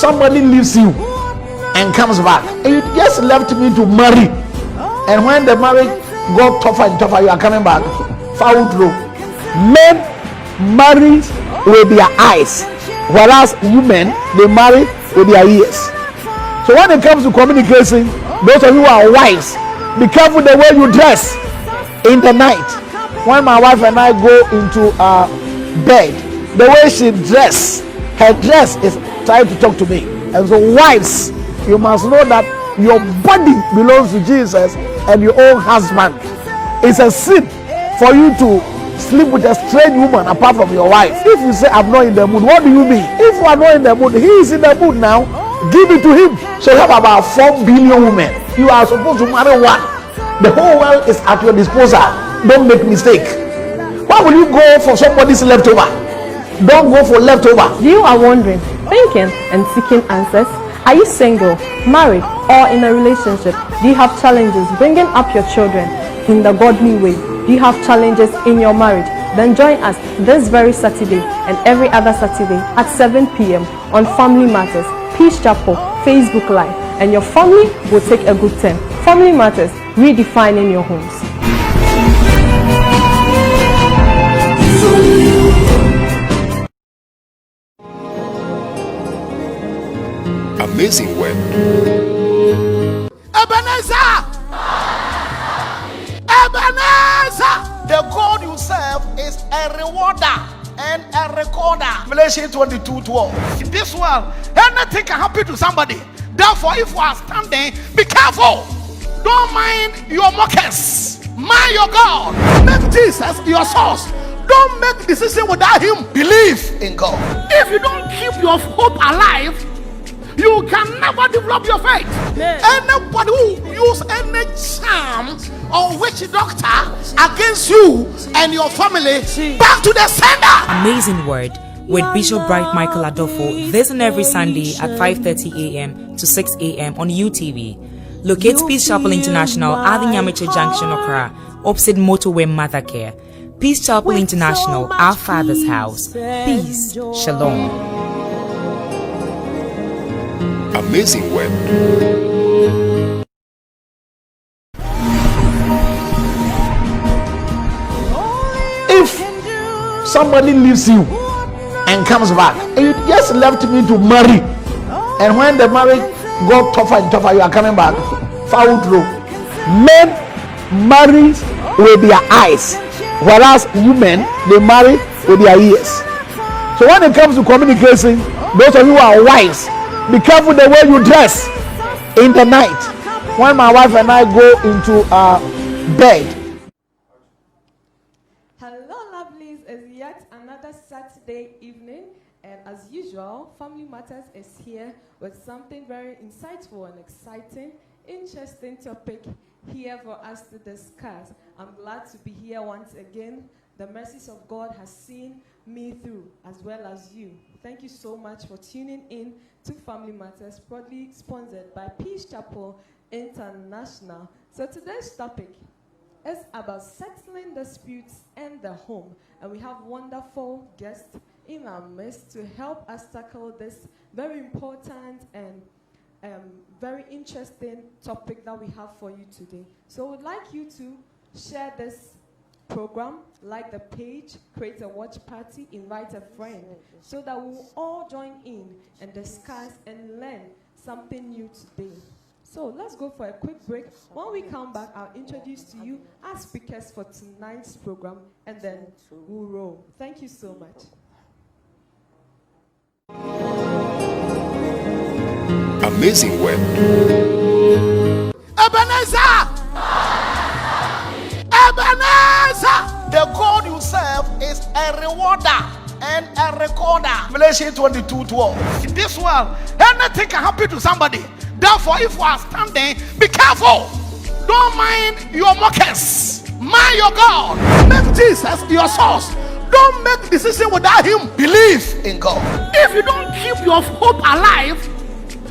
somebody leaves you and comes back, and you just left me to marry, and when the marriage got tougher and tougher, you are coming back, foul through. Men marry with their eyes, whereas women, they marry with their ears. So when it comes to communication, those of you who are wives, be careful the way you dress in the night. When my wife and I go into bed, the way she dress, her dress is trying to talk to me. And so wives, you must know that your body belongs to Jesus and your own husband. It's a sin for you to sleep with a strange woman apart from your wife. If you say I'm not in the mood, what do you mean? If you are not in the mood, he is in the mood now. Give it to him. So you have about 4 billion women. You are supposed to marry one. The whole world is at your disposal. Don't make mistake. Why will you go for somebody's leftover? Don't go for leftover. You are wondering, thinking and seeking answers. Are you single, married, or in a relationship? Do you have challenges bringing up your children in the godly way? Do you have challenges in your marriage? Then join us this very Saturday and every other Saturday at 7 p.m. on Family Matters, Peace Chapel, Facebook Live, and your family will take a good turn. Family Matters, redefining your homes. Amazing word. Ebenezer! Ebenezer! The God you serve is a rewarder and a recorder. Revelation 22:12. This world, anything can happen to somebody. Therefore, if you are standing, be careful. Don't mind your mockers. Mind your God. Make Jesus your source. Don't make decision without him. Believe in God. If you don't keep your hope alive, you can never develop your faith. Anybody who use any charm or witch doctor against you and your family, back to the sender. Amazing word with Bishop Bright Michael Adolfo, this and every Sunday at 5:30 a.m. to 6 a.m. on UTV. Locate Peace Chapel International at the Nyamiche Junction, Accra, opposite Motorway Mother Care. Peace Chapel International, our Father's house. Peace. Shalom. Amazing word. If somebody leaves you and comes back, and you just left me to marry, and when the marriage got tougher and tougher, you are coming back, foul through. Men marry with their eyes, whereas women, they marry with their ears. So when it comes to communication, those of you who are wives, be careful the way you dress in the night. When my wife and I go into bed. Hello, lovelies. It's yet another Saturday evening, and as usual, Family Matters is here with something very insightful and exciting, interesting topic here for us to discuss. I'm glad to be here once again. The mercies of God has seen me through, as well as you. Thank you so much for tuning in to Family Matters, proudly sponsored by Peace Chapel International. So today's topic is about settling disputes in the home, and we have wonderful guests in our midst to help us tackle this very important and very interesting topic that we have for you today. So we'd like you to share this program, like the page, create a watch party, invite a friend, so that we'll all join in and discuss and learn something new today. So let's go for a quick break. When we come back, I'll introduce to you our speakers for tonight's program, and then we'll roll. Thank you so much. Amazing word. Ebenezer! Ebenezer! The God you serve is a rewarder and a recorder. Revelation 22:12. This world, anything can happen to somebody. Therefore, if you are standing, be careful. Don't mind your mockers. Mind your God. Make Jesus your source. Don't make decision without him. Believe in God. If you don't keep your hope alive,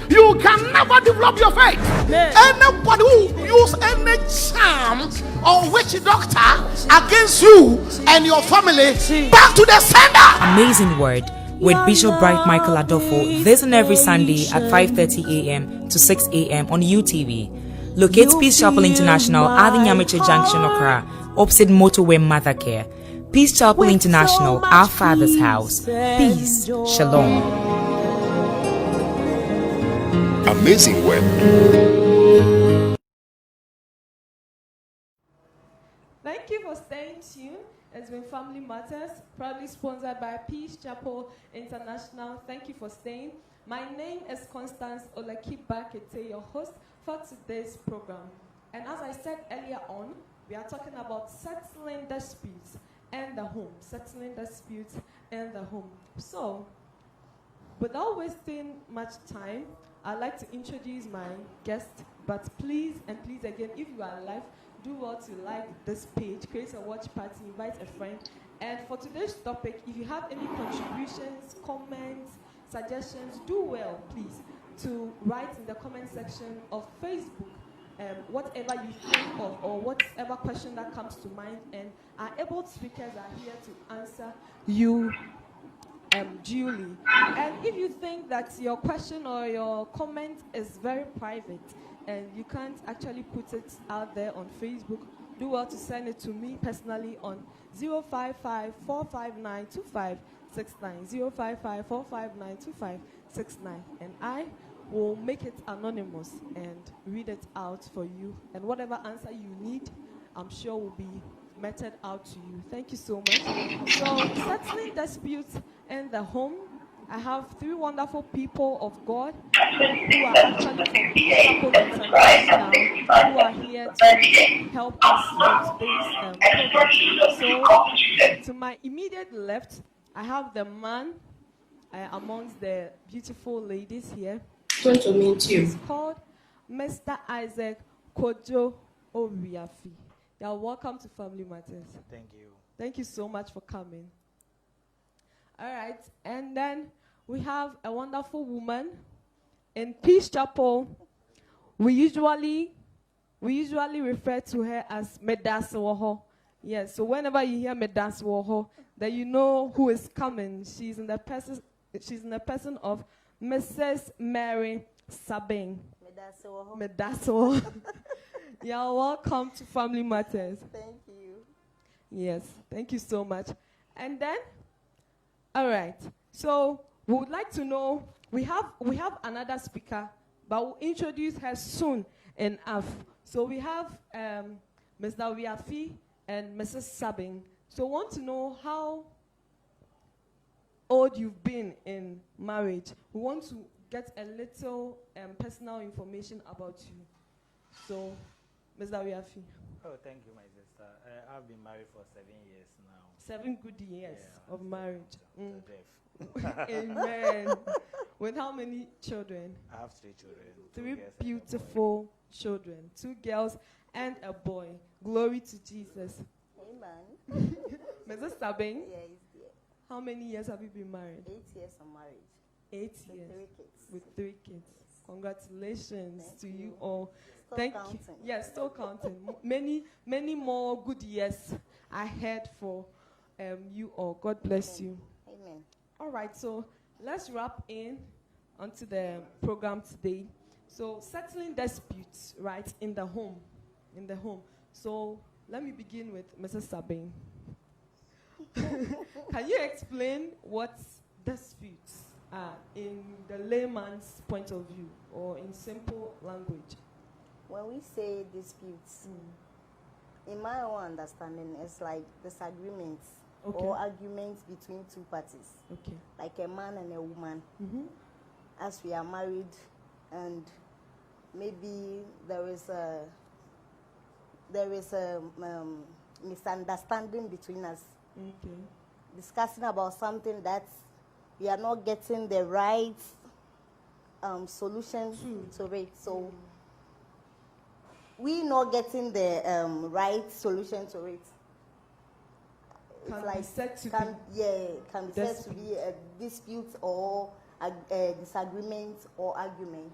you can never develop your faith. Anybody who use any charm or witch doctor against you and your family, back to the sender. Amazing word with Bishop Bright Michael Adolfo this and every Sunday at 5:30 a.m. to 6 a.m. on UTV. Locate Peace Chapel International at the Nyamiche Junction, Okra, opposite Motorway Mother Care. Peace Chapel International, our Father's house. Peace. Shalom. Amazing Web. Thank you for staying tuned. It's been Family Matters, proudly sponsored by Peace Chapel International. Thank you for staying. My name is Constance Olakibakete, your host for today's program. And as I said earlier on, we are talking about settling disputes in the home. Settling disputes in the home. So, without wasting much time, I'd like to introduce my guest. But please, and please again, if you are alive, do well to like this page, create a watch party, invite a friend. And for today's topic, if you have any contributions, comments, suggestions, do well, please, to write in the comment section of Facebook whatever you think of or whatever question that comes to mind. And our able speakers are here to answer you duly. And if you think that your question or your comment is very private and you can't actually put it out there on Facebook, do well to send it to me personally on 055-459-2569, 055-459-2569, and I will make it anonymous and read it out for you. And whatever answer you need, I'm sure will be meted out to you. Thank you so much. So, settling disputes in the home, I have three wonderful people of God who are actually from Chapel International, who are here to help us with today's program. So, to my immediate left, I have the man amongst the beautiful ladies here. Good to meet you. He's called Mr. Isaac Kojo Obiafi. You are welcome to Family Matters. Thank you. Thank you so much for coming. All right, and then we have a wonderful woman in Peace Chapel. We usually refer to her as Medaswoho. Yes, so whenever you hear Medaswoho, then you know who is coming. She's in the person of Mrs. Mary Sabing. Medaswoho. You are welcome to Family Matters. Thank you. Yes, thank you so much. And then, all right. So we would like to know, we have another speaker, but we'll introduce her soon enough. So we have Mr. Wiafi and Mrs. Sabing. So we want to know how old you've been in marriage. We want to get a little personal information about you. So, Mr. Wiafi. Oh, thank you, my sister. I've been married for 7 years now. 7 good years of marriage. Death. Amen. With how many children? I have 3 children. 3 beautiful children. 2 girls and a boy. Glory to Jesus. Amen. Mrs. Sabing, Yeah, he's there. how many years have you been married? 8 years of marriage. 8 With years. 3 kids. With 3 kids. Congratulations Thank to you. you all. Still Thank counting. you. Yes, still counting. Many more good years ahead for you all. God bless you. Amen. All right, so let's wrap in onto the program today. So settling disputes, right, in the home. So let me begin with Mrs. Sabing. Can you explain what disputes are in the layman's point of view, or in simple language? When we say disputes, in my own understanding, it's like disagreements or arguments between 2 parties. Okay. Like a man and a woman. As we are married, and maybe there is a misunderstanding between us. Okay. Discussing about something that we are not getting the right solution to it. So we not getting the right solution to it. It's Can like be said to can be said to dispute. be a dispute or a disagreement or argument.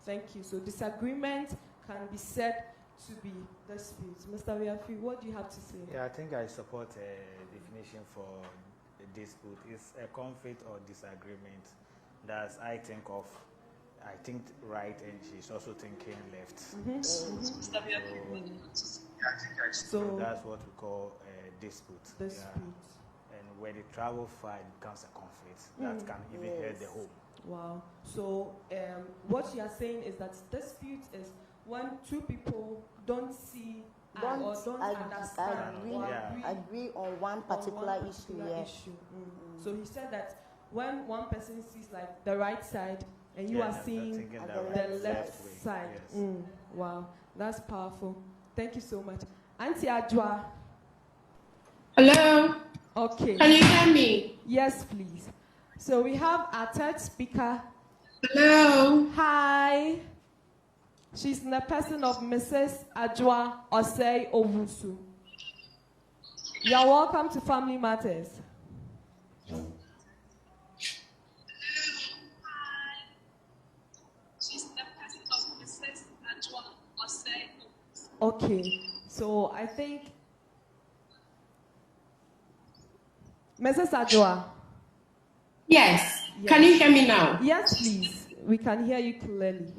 Thank you. So disagreement can be said to be disputes. Mr. Wiafi, what do you have to say? Yeah, I think I support a definition for the dispute. It's a conflict or disagreement that I think right, and she's also thinking left. So that's what we call a dispute. Yeah. And when it travel far, it becomes a conflict that can even hurt the home. Wow. So what you are saying is that dispute is when two people don't see or don't understand agree on one particular issue. So he said that when one person sees like the right side and you are seeing the left side. Yes. Wow, that's powerful. Thank you so much. Auntie Adwa. Hello. Okay. Can you hear me? Yes, please. So we have our third speaker. Hello. Hi. She's in the person of Mrs. Adwa Osei Owusu. You're welcome to Family Matters. Okay, so I think Mrs. Adwa. Yes. Can you hear me now? Yes, please. We can hear you clearly.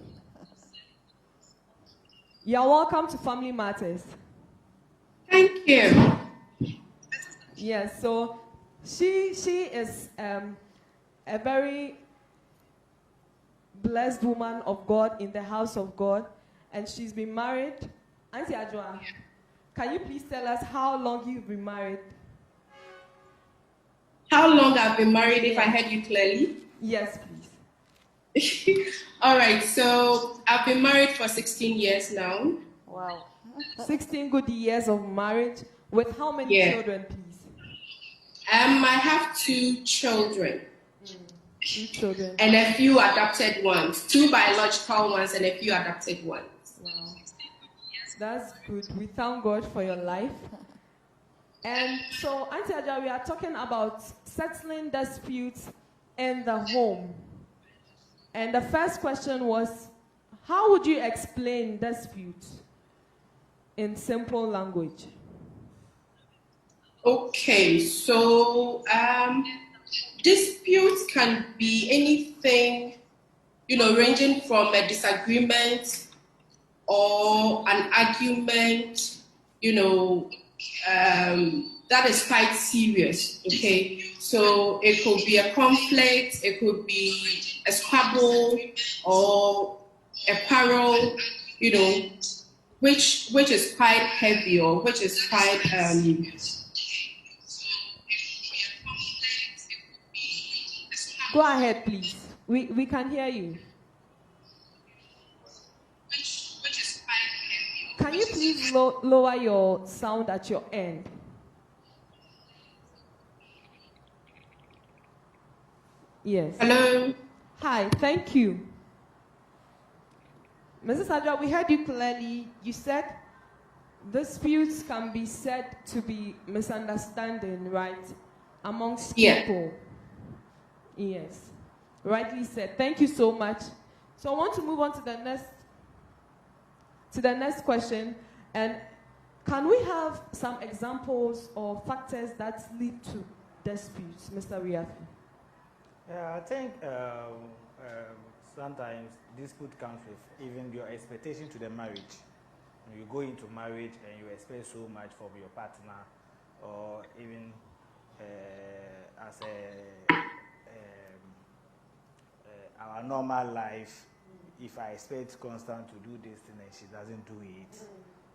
You're welcome to Family Matters. Thank you. Yes, so she is a very blessed woman of God in the house of God, and she's been married. Auntie Adwa, can you please tell us how long you've been married? How long I've been married, if I heard you clearly? Yes, please. All right, so I've been married for 16 years now. Wow. 16 good years of marriage. With how many children, please? I have 2 children. 2 children. And a few adopted ones. 2 biological ones and a few adopted ones. Wow. That's good. We thank God for your life. And so, Auntie Adwa, we are talking about settling disputes in the home. And the first question was, how would you explain disputes in simple language? Okay, so disputes can be anything, ranging from a disagreement or an argument, that is quite serious, okay? So it could be a conflict, it could be a squabble or a quarrel, which is quite heavy or which is quite Go ahead, please. We can hear you. Can you please lower your sound at your end? Yes. Hello. Hi, thank you. Mrs. Adwa, we heard you clearly. You said disputes can be said to be misunderstanding, right? Amongst people. Yes. Rightly said. Thank you so much. So I want to move on to the next question. And can we have some examples or factors that lead to disputes, Mr. Riafi? Yeah, I think sometimes dispute comes with even your expectation to the marriage. When you go into marriage and you expect so much from your partner, or even as our normal life, if I expect Constant to do this thing and she doesn't do it,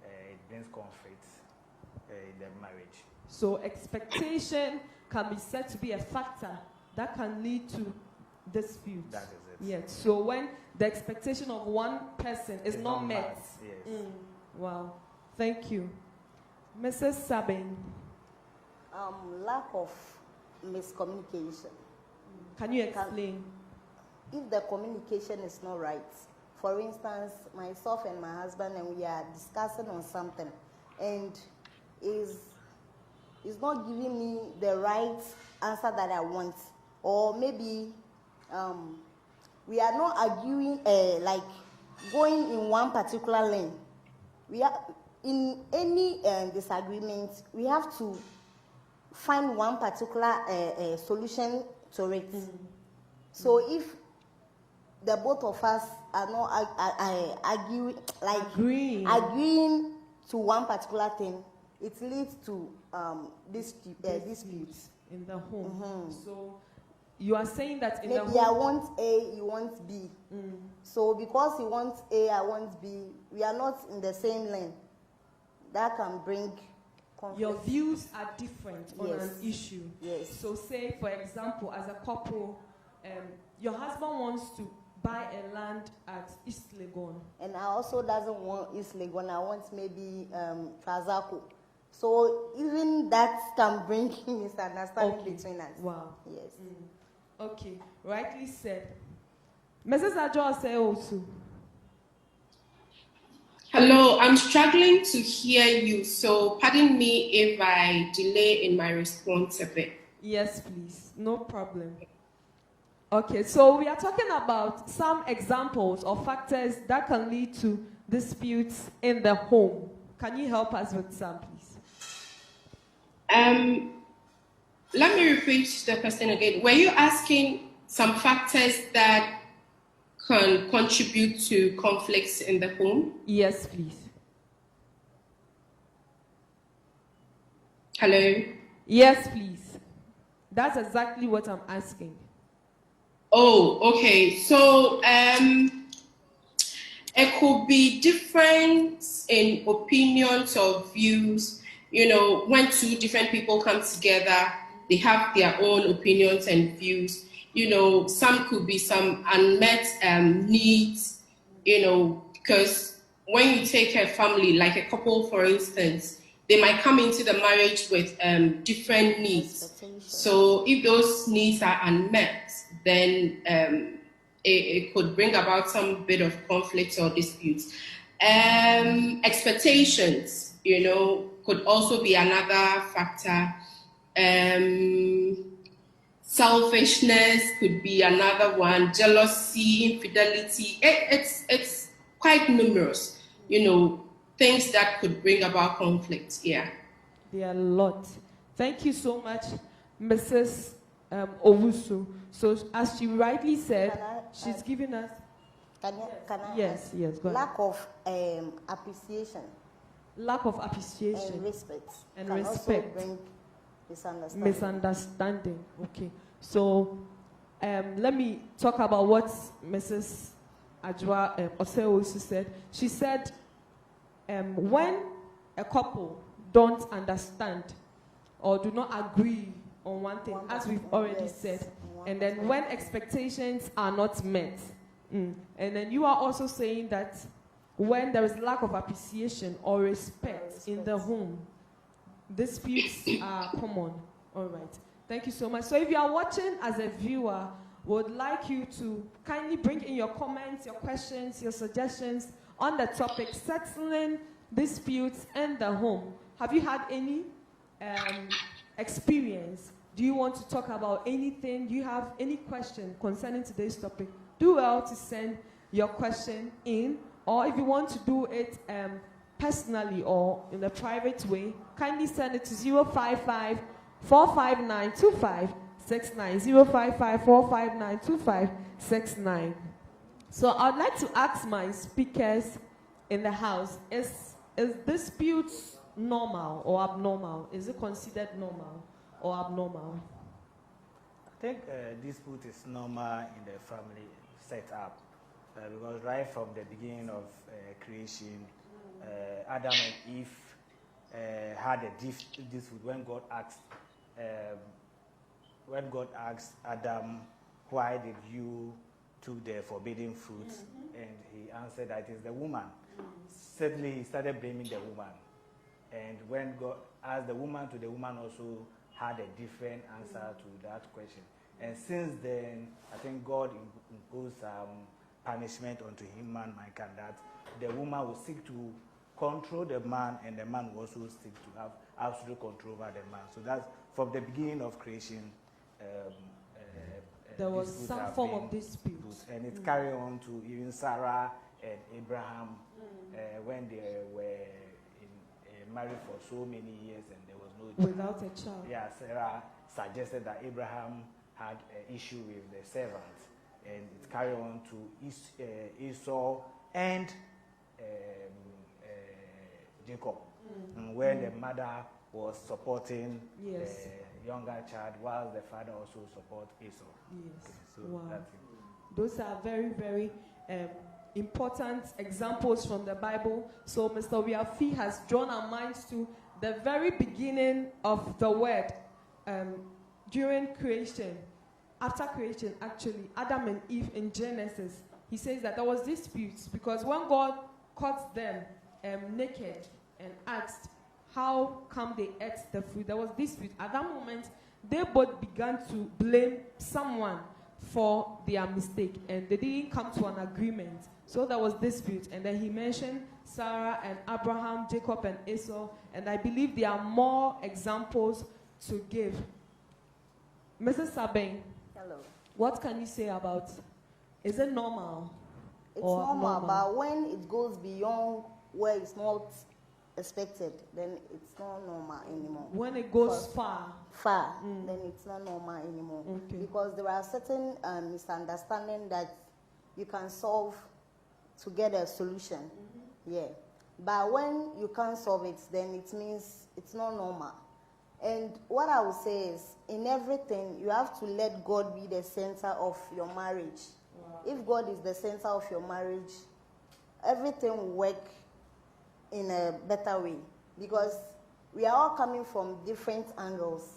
it brings conflict in the marriage. So expectation can be said to be a factor that can lead to disputes. That is it. Yes. So when the expectation of one person is not met. Yes. Wow. Thank you. Mrs. Sabin. Lack of miscommunication. Can you explain? If the communication is not right, for instance, myself and my husband, and we are discussing on something, and is not giving me the right answer that I want, or maybe we are not arguing like going in one particular lane. We are in any disagreement. We have to find one particular solution to it. So if the both of us are not agreeing to one particular thing, it leads to disputes in the home. So you are saying that in maybe the home, I want A, you want B. So because he wants A, I want B, we are not in the same lane. That can bring conflict. your views are different on an issue. Yes. So say, for example, as a couple, your husband wants to buy a land at East Legon. And I also doesn't want East Legon, I want maybe Trazako. So even that can bring misunderstanding between us. Wow. Yes. Okay, rightly said. Mrs. Adjo say also. Hello, I'm struggling to hear you, so pardon me if I delay in my response a bit. Yes, please. No problem. Okay, so we are talking about some examples or factors that can lead to disputes in the home. Can you help us with some, please? Let me repeat the question again. Were you asking some factors that can contribute to conflicts in the home? Yes, please. Hello? Yes, please. That's exactly what I'm asking. Oh, okay. So it could be difference in opinions or views. You know, when two different people come together, they have their own opinions and views. You know, some could be some unmet needs, you know, because when you take a family, like a couple, for instance, they might come into the marriage with different needs. So if those needs are unmet, then it could bring about some bit of conflict or disputes. Expectations, you know, could also be another factor. Selfishness could be another one. Jealousy, infidelity. It's quite numerous, you know, things that could bring about conflict. Yeah. There are a lot. Thank you so much, Mrs. Owusu. So as she rightly said, she's giving us. Can I Yes, go ahead. lack of appreciation. Lack of appreciation And respect. and can respect. Also bring misunderstanding. Misunderstanding. Okay. So let me talk about what Mrs. Ajwa Oseosu said. She said when a couple don't understand or do not agree on one thing, as we've already said, and then when expectations are not met, and then you are also saying that when there is lack of appreciation or respect in the home, disputes are common. All right. Thank you so much. So if you are watching as a viewer, would like you to kindly bring in your comments, your questions, your suggestions on the topic settling disputes in the home. Have you had any experience? Do you want to talk about anything? Do you have any question concerning today's topic? Do well to send your question in, or if you want to do it personally or in a private way, kindly send it to 055 459 2569. 055 459 2569. So I'd like to ask my speakers in the house, is disputes normal or abnormal? Is it considered normal or abnormal? I think dispute is normal in the family setup because right from the beginning of creation, Adam and Eve had a dispute when God asked Adam, why did you took the forbidden fruit? And he answered that it is the woman. Suddenly he started blaming the woman. And when God asked the woman also had a different answer to that question. And since then, I think God imposed punishment onto him and mankind that the woman will seek to control the man, and the man will also seek to have absolute control over the man. So that's from the beginning of creation. There was some form of dispute. And it carried on to even Sarah and Abraham when they were in married for so many years and there was no child. Without a child. Yeah, Sarah suggested that Abraham had an issue with the servant, and it carried on to Esau and Jacob, where the mother was supporting the younger child, while the father also support Esau. Yes. Okay, so Wow. that's it. Those are very, very important examples from the Bible. So Mr. Obiafi has drawn our minds to the very beginning of the word during creation. After creation, actually, Adam and Eve in Genesis, he says that there was disputes because when God caught them naked and asked how come they ate the fruit, there was dispute. At that moment, they both began to blame someone for their mistake, and they didn't come to an agreement. So there was dispute, and then he mentioned Sarah and Abraham, Jacob and Esau, and I believe there are more examples to give. Mrs. Sabeng, Hello. what can you say about, is it normal? It's or normal, abnormal? but when it goes beyond where it's not expected, then it's not normal anymore. When it goes Because far, then it's not normal anymore. Okay. Because there are certain misunderstandings that you can solve to get a solution. Yeah. But when you can't solve it, then it means it's not normal. And what I would say is, in everything, you have to let God be the center of your marriage. Wow. If God is the center of your marriage, everything will work in a better way. Because we are all coming from different angles,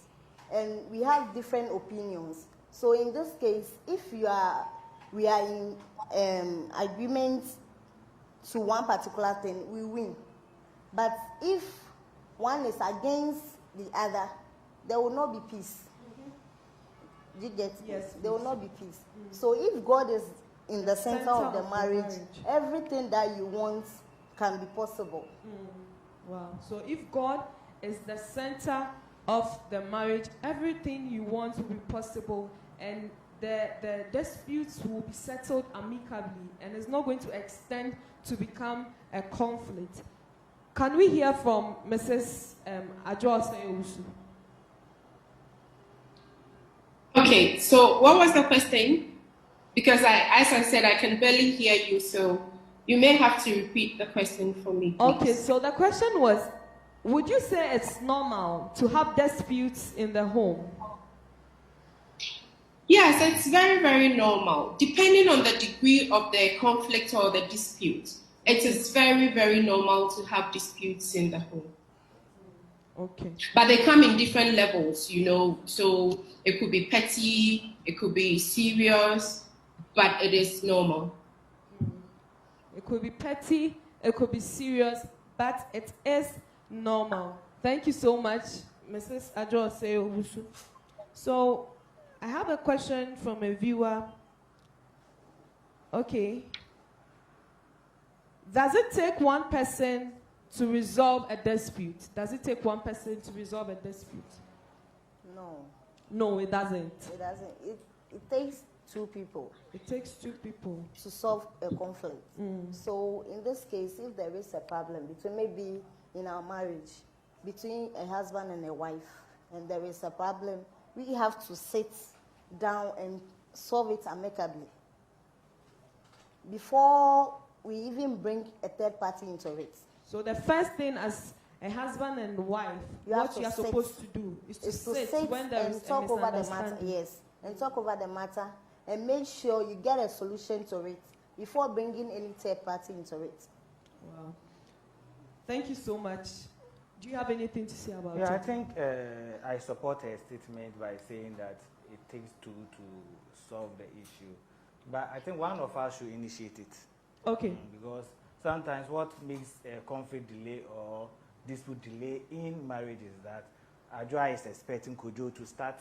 and we have different opinions. So in this case, if we are in agreement to one particular thing, we win. But if one is against the other, there will not be peace. You get? Yes, there will not be peace. So if God is in the center of the marriage, everything that you want can be possible. Wow. So if God is the center of the marriage, everything you want will be possible, and the disputes will be settled amicably, and it's not going to extend to become a conflict. Can we hear from Mrs. Adjoa-Osei-Owusu? Okay, so what was the question? Because as I said, I can barely hear you, so you may have to repeat the question for me, please. Okay, so the question was, would you say it's normal to have disputes in the home? Yes, it's very, very normal. Depending on the degree of the conflict or the dispute, it is very, very normal to have disputes in the home. Okay. But they come in different levels, you know, so it could be petty, it could be serious, but it is normal. It could be petty, it could be serious, but it is normal. Thank you so much, Mrs. Adjoa-Osei-Owusu. So, I have a question from a viewer. Okay. Does it take one person to resolve a dispute? Does it take one person to resolve a dispute? No. No, it doesn't. It doesn't. It takes two people. It takes two people to solve a conflict. So in this case, if there is a problem between, maybe in our marriage, between a husband and a wife, and there is a problem, we have to sit down and solve it amicably before we even bring a third party into it. So the first thing as a husband and wife, what you are supposed to do is to sit when there is talk a over the matter. misunderstanding. Yes, and talk over the matter and make sure you get a solution to it before bringing any third party into it. Wow. Thank you so much. Do you have anything to say about it? Yeah, I think I support her statement by saying that it takes two to solve the issue. But I think one of us should initiate it. Okay. Because sometimes what makes a conflict delay or dispute delay in marriage is that Adjoa is expecting Kojo to start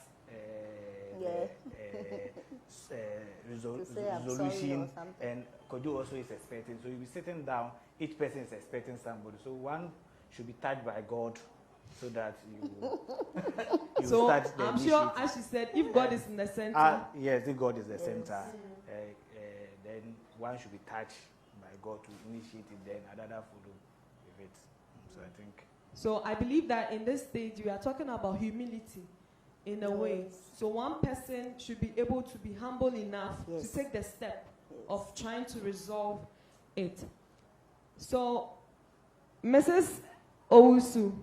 resolution, and Kojo also is expecting. So you'll be sitting down, each person is expecting somebody. So one should be touched by God so that you so start the I'm initiative. sure, as she said, if God is in the center. Yes, if God is the center, then one should be touched by God to initiate it, then another follow with it. So I think So I believe that in this stage we are talking about humility in a way. So one person should be able to be humble enough to take the step of trying to resolve it. So Mrs. Owusu.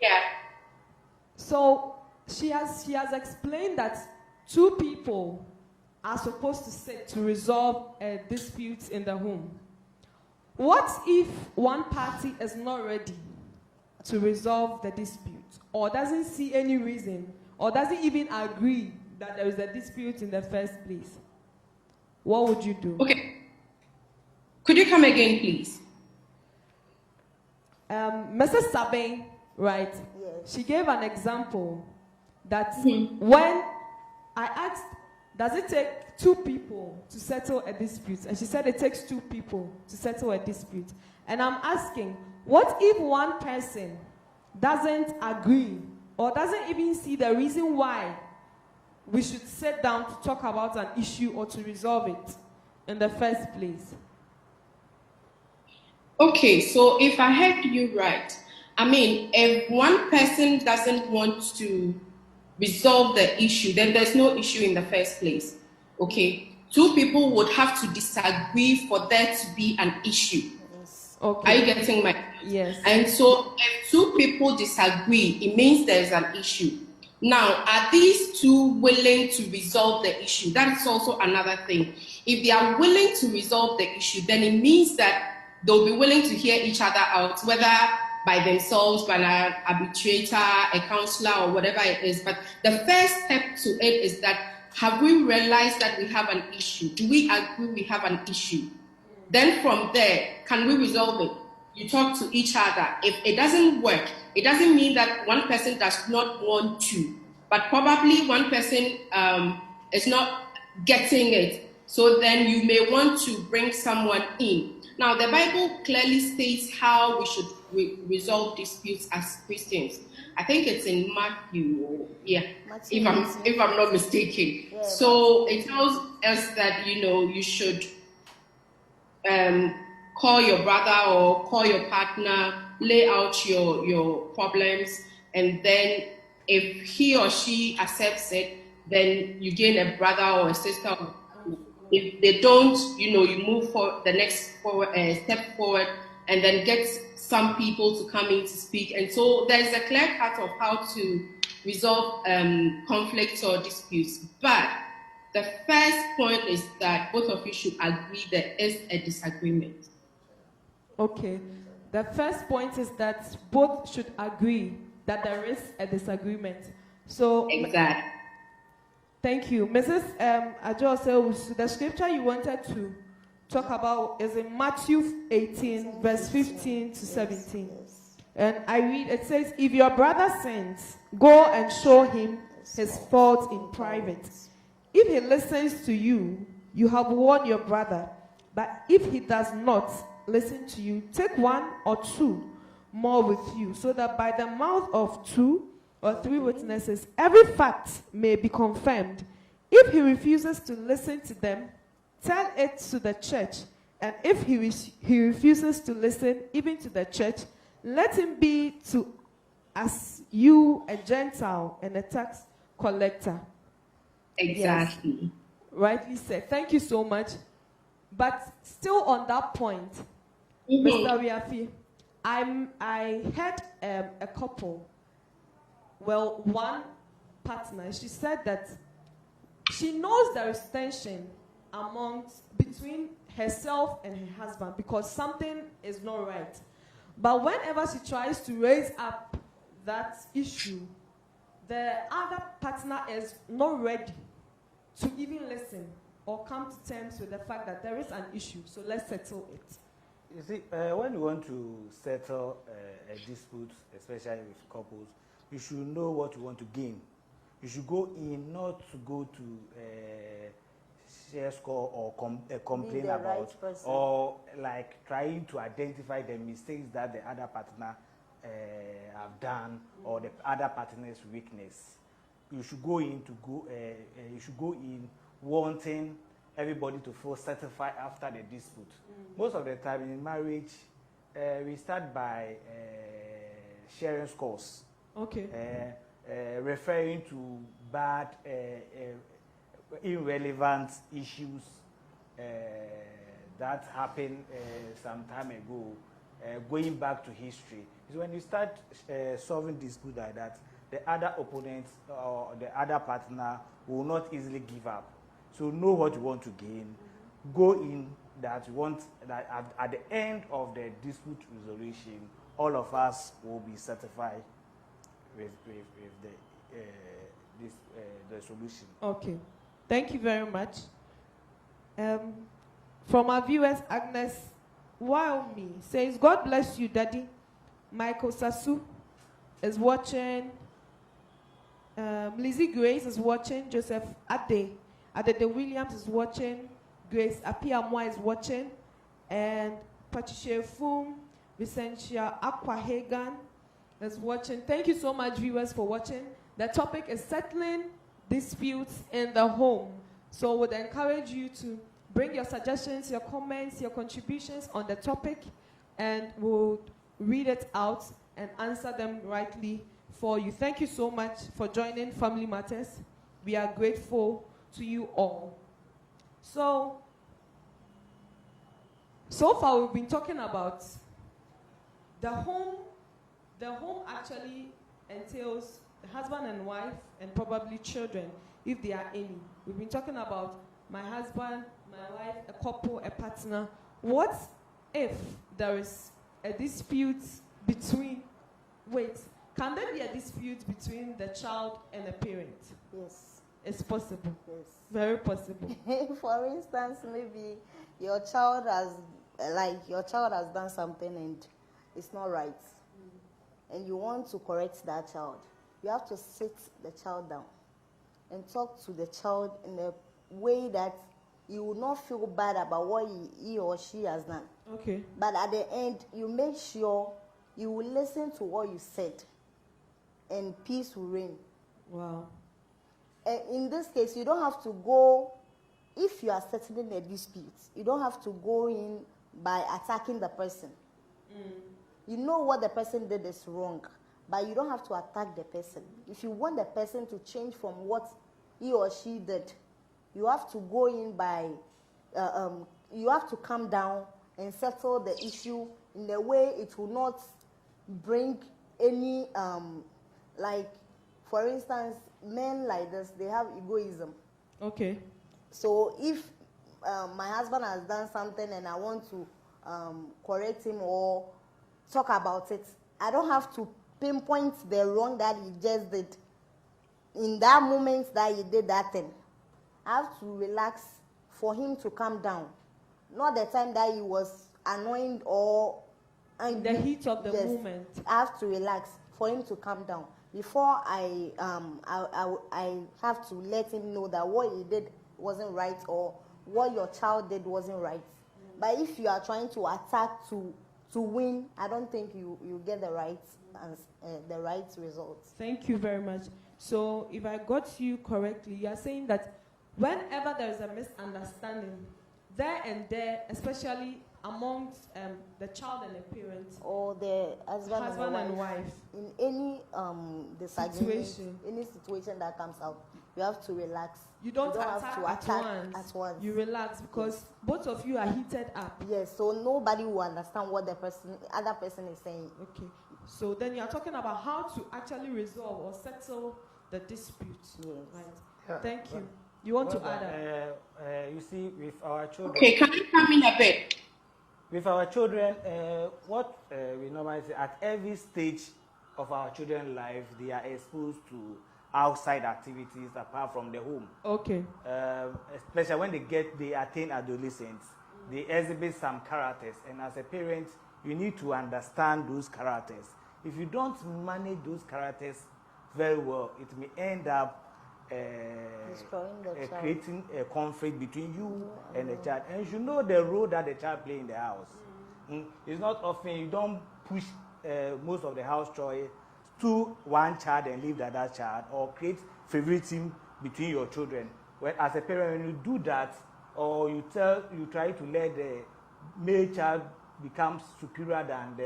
Yeah. So she has explained that two people are supposed to sit to resolve a dispute in the home. What if one party is not ready to resolve the dispute, or doesn't see any reason, or doesn't even agree that there is a dispute in the first place? What would you do? Okay. Could you come again, please? Mrs. Sabin, right? Yes. She gave an example that when I asked, does it take two people to settle a dispute? And she said it takes two people to settle a dispute. And I'm asking, what if one person doesn't agree or doesn't even see the reason why we should sit down to talk about an issue or to resolve it in the first place? Okay, so if I heard you right, I mean, if one person doesn't want to resolve the issue, then there's no issue in the first place. Okay, two people would have to disagree for there to be an issue. Yes. Okay. Are you getting my? Yes. And so if two people disagree, it means there's an issue. Now, are these two willing to resolve the issue? That is also another thing. If they are willing to resolve the issue, then it means that they'll be willing to hear each other out, whether by themselves, by an arbitrator, a counselor, or whatever it is. But the first step to it is that, have we realized that we have an issue? Do we agree we have an issue? Then from there, can we resolve it? You talk to each other. If it doesn't work, it doesn't mean that one person does not want to, but probably one person is not getting it. So then you may want to bring someone in. Now, the Bible clearly states how we should resolve disputes as Christians. I think it's in Matthew, if I'm not mistaken. Yeah, so it tells us that, you should call your brother or call your partner, lay out your problems, and then if he or she accepts it, then you gain a brother or a sister. If they don't, you move for the next step forward, and then get some people to come in to speak. And so there's a clear cut of how to resolve conflicts or disputes. But the first point is that both of you should agree there is a disagreement. Okay. The first point is that both should agree that there is a disagreement. So Exactly. Thank you. Mrs. Ajo, the scripture you wanted to talk about is in Matthew 18, verse 15 to 17. And I read, it says, if your brother sins, go and show him his fault in private. If he listens to you, you have won your brother. But if he does not listen to you, take one or two more with you, so that by the mouth of two or three witnesses, every fact may be confirmed. If he refuses to listen to them, tell it to the church. And if he refuses to listen even to the church, let him be to as you a Gentile and a tax collector. Exactly. Yes. Rightly said. Thank you so much. But still on that point, Mr. Riafi, I had a couple. Well, one partner, she said that she knows there is tension between herself and her husband because something is not right. But whenever she tries to raise up that issue, the other partner is not ready to even listen or come to terms with the fact that there is an issue. So let's settle it. You see, when you want to settle a dispute, especially with couples, you should know what you want to gain. You should go in not to go to share score or complain about, or like trying to identify the mistakes that the other partner have done or the other partner's weakness. You should go in wanting everybody to feel satisfied after the dispute. Most of the time in marriage, we start by sharing scores. Okay. Referring to bad, irrelevant issues that happened some time ago, going back to history. Is when you start solving dispute like that, the other opponent or the other partner will not easily give up. So know what you want to gain. Go in that you want that at the end of the dispute resolution, all of us will be satisfied with the solution. Okay. Thank you very much. From our viewers, Agnes Wilmy says, God bless you, Daddy. Michael Sasu is watching. Lizzie Grace is watching. Joseph Ade Williams is watching. Grace Apiamwa is watching. And Patricia Fum, Vicentia Aquahagan is watching. Thank you so much, viewers, for watching. The topic is settling disputes in the home. So would encourage you to bring your suggestions, your comments, your contributions on the topic, and we'll read it out and answer them rightly for you. Thank you so much for joining Family Matters. We are grateful to you all. So far we've been talking about the home. The home actually entails the husband and wife and probably children, if there are any. We've been talking about my husband, my wife, a couple, a partner. What if there is a dispute between, can there be a dispute between the child and the parent? Yes. It's possible. Yes. Very possible. For instance, maybe your child has done something and it's not right. And you want to correct that child. You have to sit the child down and talk to the child in a way that you will not feel bad about what he or she has done. Okay. But at the end, you make sure you will listen to what you said and peace will reign. Wow. In this case, you don't have to go, if you are settling a dispute, you don't have to go in by attacking the person. You know what the person did is wrong, but you don't have to attack the person. If you want the person to change from what he or she did, you have to go in by, you have to calm down and settle the issue in a way it will not bring any, for instance, men like this, they have egoism. Okay. So if my husband has done something and I want to correct him or talk about it, I don't have to pinpoint the wrong that he just did. In that moment that he did that thing, I have to relax for him to calm down. Not the time that he was annoyed or in the heat of the moment. I have to relax for him to calm down before I have to let him know that what he did wasn't right or what your child did wasn't right. But if you are trying to attack to win, I don't think you get the right results. Thank you very much. So if I got you correctly, you are saying that whenever there is a misunderstanding, there and there, especially amongst the child and the parents, or the husband and wife, in any situation, any situation that comes out, you have to relax. You don't have to attack at once. You relax because both of you are heated up. Yes, so nobody will understand what the other person is saying. Okay, so then you are talking about how to actually resolve or settle the dispute. Yes. Right. Yeah. Thank you. You want to add? You see, with our children. Okay, can you come in a bit? With our children, what we normally say, at every stage of our children's life, they are exposed to outside activities apart from the home. Okay. Especially when they attain adolescence, they exhibit some characters, and as a parent, you need to understand those characters. If you don't manage those characters very well, it may end up creating a conflict between you and the child. And you know the role that the child plays in the house. It's not often you don't push most of the house chores to one child and leave the other child, or create favoritism between your children. Well, as a parent, when you do that, or you try to let the male child become superior than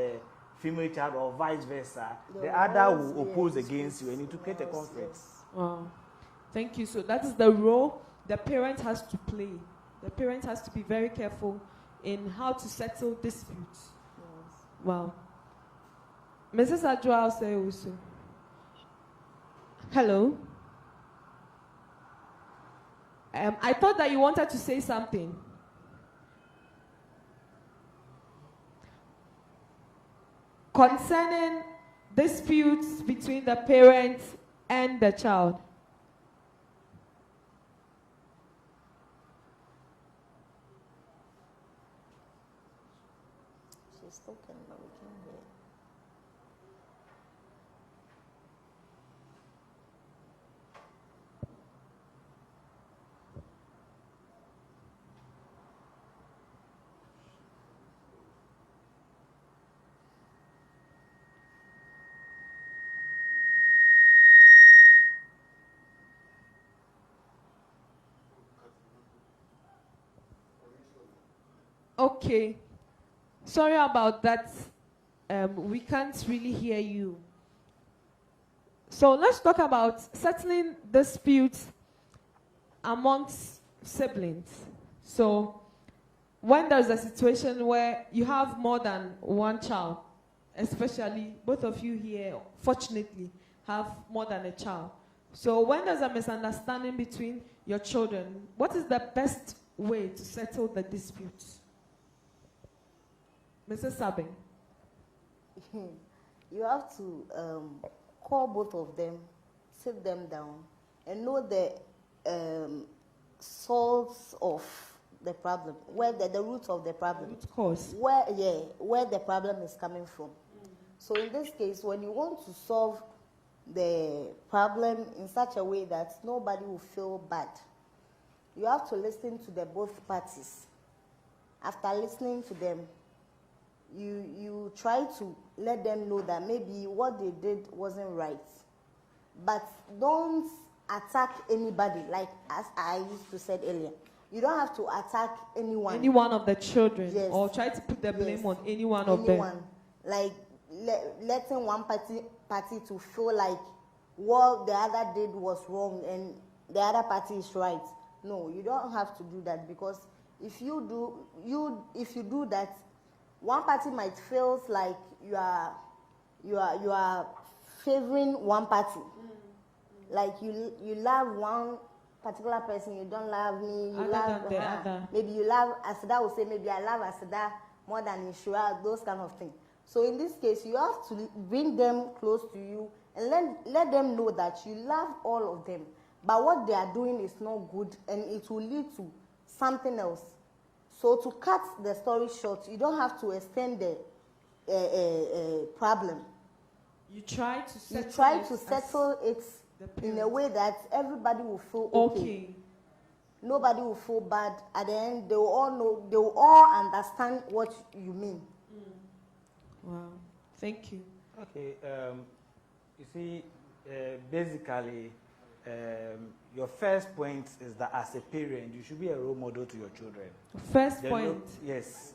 female child or vice versa, There the will other always will be a oppose dispute. against you, and it will create a Yes, conflict. yes. Wow. Thank you. So that is the role the parent has to play. The parent has to be very careful in how to settle disputes. Yes. Wow. Mrs. Adjoa will say also. Hello. I thought that you wanted to say something. Concerning disputes between the parent and the child. She's talking, but we can't hear. Okay. Sorry about that. We can't really hear you. So let's talk about settling disputes amongst siblings. So when there's a situation where you have more than one child, especially both of you here, fortunately, have more than a child. So when there's a misunderstanding between your children, what is the best way to settle the disputes? Mrs. Sabin. You have to call both of them, sit them down, and know the source of the problem, where the root of the problem, Root cause. where the problem is coming from. So in this case, when you want to solve the problem in such a way that nobody will feel bad, you have to listen to the both parties. After listening to them, you try to let them know that maybe what they did wasn't right. But don't attack anybody, like as I used to say earlier. You don't have to attack anyone. Any one of the children, Yes. or try to put the blame Yes. on any one of them. Like letting one party to feel like what the other did was wrong and the other party is right. No, you don't have to do that, because if you do that, one party might feel like you are favoring one party. Like you love one particular person, you don't love me. You Other love than the other. Maybe you love Asada will say, maybe I love Asada more than Ishura, those kind of things. So in this case, you have to bring them close to you and let them know that you love all of them. But what they are doing is not good, and it will lead to something else. So to cut the story short, you don't have to extend the problem. You try to settle, it in a way that everybody will feel okay. Nobody will feel bad. At the end, they will all know, they will all understand what you mean. Wow. Thank you. Okay. You see, basically, your first point is that as a parent, you should be a role model to your children. First point. Yes.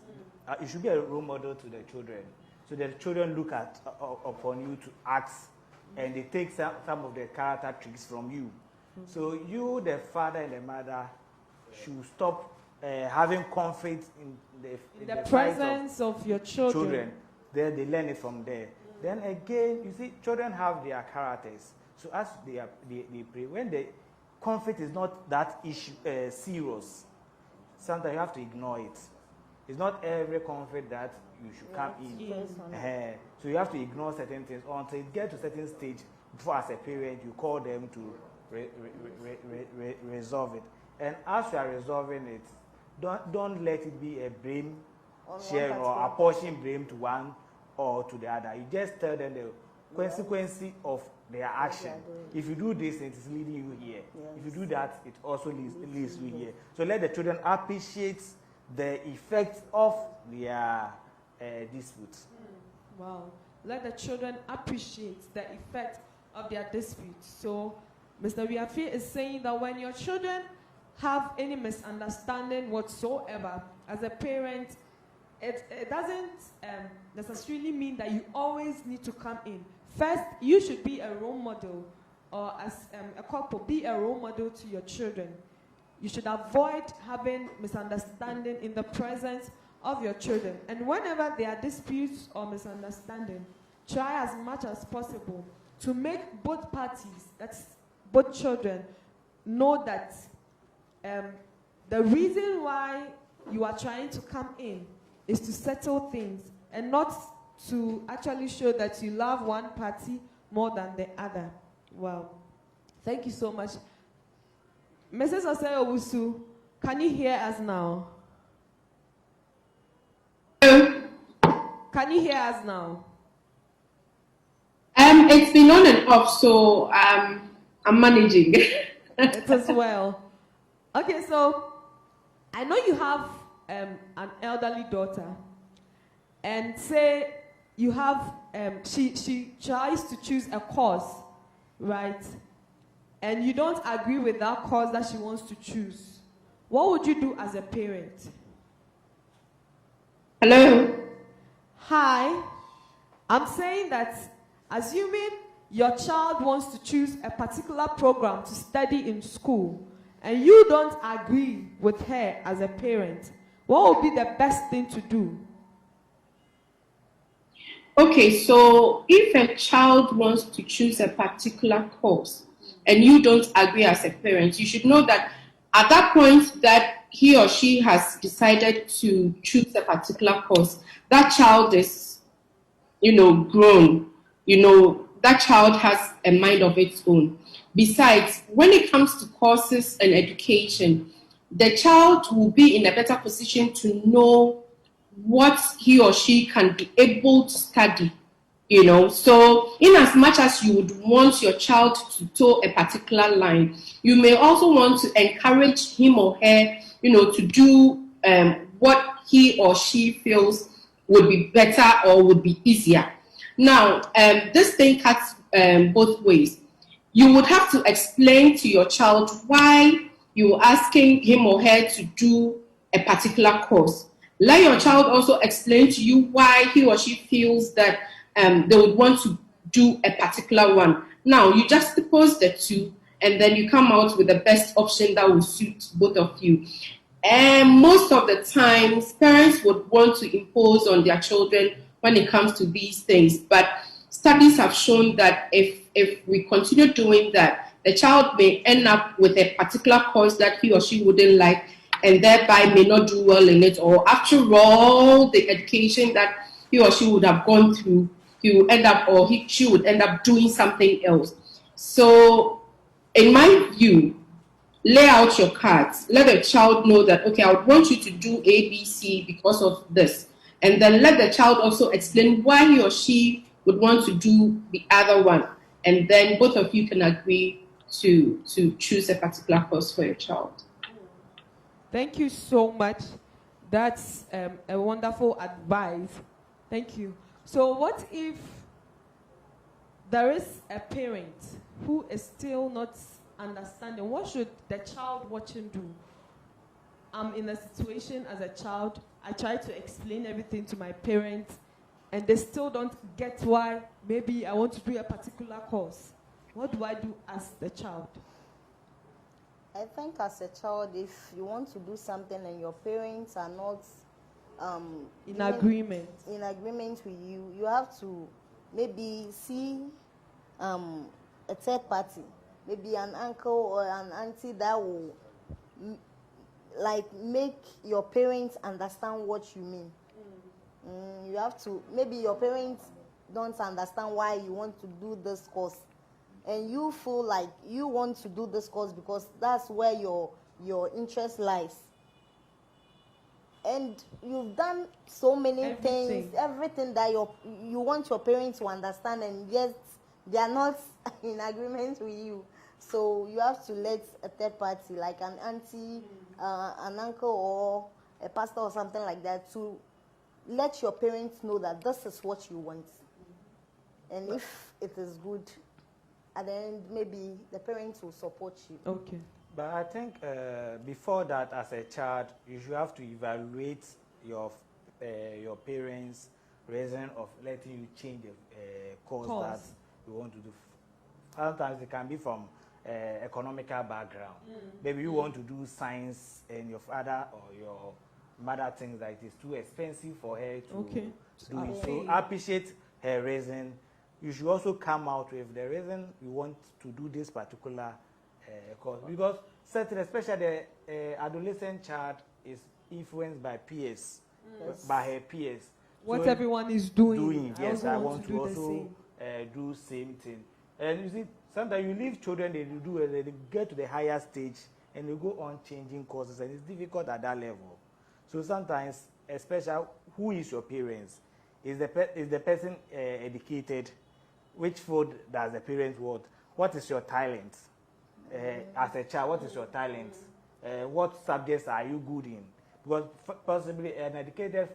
You should be a role model to the children. So the children look upon you to act, and they take some of the character traits from you. So you, the father and the mother, should stop having conflict in the presence of your children. Then they learn it from there. Then again, you see, children have their characters. So as they pray, when the conflict is not that issue serious, sometimes you have to ignore it. It's not every conflict that you should come in. So you have to ignore certain things until it gets to a certain stage. Before, as a parent, you call them to resolve it. And as you are resolving it, don't let it be a blame sharing or apportion blame to one or to the other. You just tell them the consequence of their action. If you do this, it is leading you here. Yes. If you do that, it also leads you here. So let the children appreciate the effect of their disputes. Wow. Let the children appreciate the effect of their disputes. So Mr. Wiafi is saying that when your children have any misunderstanding whatsoever, as a parent, it doesn't necessarily mean that you always need to come in. First, you should be a role model, or as a couple, be a role model to your children. You should avoid having misunderstanding in the presence of your children. And whenever there are disputes or misunderstanding, try as much as possible to make both parties, that's both children, know that the reason why you are trying to come in is to settle things and not to actually show that you love one party more than the other. Wow. Thank you so much. Mrs. Osei-Owusu, can you hear us now? Can you hear us now? It's been on and off, so I'm managing. It as well. Okay, so I know you have an elderly daughter, and say you have she tries to choose a course, right? And you don't agree with that course that she wants to choose. What would you do as a parent? Hello? Hi. I'm saying that assuming your child wants to choose a particular program to study in school, and you don't agree with her as a parent, what would be the best thing to do? Okay, so if a child wants to choose a particular course and you don't agree as a parent, you should know that at that point that he or she has decided to choose a particular course, that child is, grown. That child has a mind of its own. Besides, when it comes to courses and education, the child will be in a better position to know what he or she can be able to study, So in as much as you would want your child to toe a particular line, you may also want to encourage him or her, to do what he or she feels would be better or would be easier. Now, this thing cuts both ways. You would have to explain to your child why you're asking him or her to do a particular course. Let your child also explain to you why he or she feels that they would want to do a particular one. Now, you just propose the two, and then you come out with the best option that will suit both of you. And most of the times, parents would want to impose on their children when it comes to these things. But studies have shown that if we continue doing that, the child may end up with a particular course that he or she wouldn't like, and thereby may not do well in it, or after all the education that he or she would have gone through, he will end up, or she would end up doing something else. So, in my view, lay out your cards. Let the child know that, okay, I would want you to do A, B, C because of this. And then let the child also explain why he or she would want to do the other one. And then both of you can agree to choose a particular course for your child. Thank you so much. That's a wonderful advice. Thank you. So what if there is a parent who is still not understanding? What should the child watching do? I'm in a situation as a child. I try to explain everything to my parents, and they still don't get why maybe I want to do a particular course. What do I do as the child? I think as a child, if you want to do something and your parents are not in agreement with you, you have to maybe see a third party, maybe an uncle or an auntie that will make your parents understand what you mean. You have to, maybe your parents don't understand why you want to do this course, and you feel like you want to do this course because that's where your interest lies. And you've done so many things, everything that you want your parents to understand, and yet they are not in agreement with you. So you have to let a third party, like an auntie, an uncle, or a pastor or something like that, to let your parents know that this is what you want. And if it is good, at the end, maybe the parents will support you. Okay. But I think before that, as a child, you should have to evaluate your your parents' reason of letting you change the course that you want to do. Sometimes it can be from economical background. Maybe you want to do science and your father or your mother thinks that it is too expensive for her to do it. So appreciate her reason. You should also come out with the reason you want to do this particular course, because certain, especially the adolescent child is influenced by peers, by her peers. What so everyone is doing. Yes, I want to also do same thing. And you see, sometimes you leave children, they get to the higher stage and they go on changing courses, and it's difficult at that level. So sometimes, especially who is your parents? Is the person educated? Which food does the parents want? What is your talent? As a child, what is your talent? What subjects are you good in? Because possibly an educated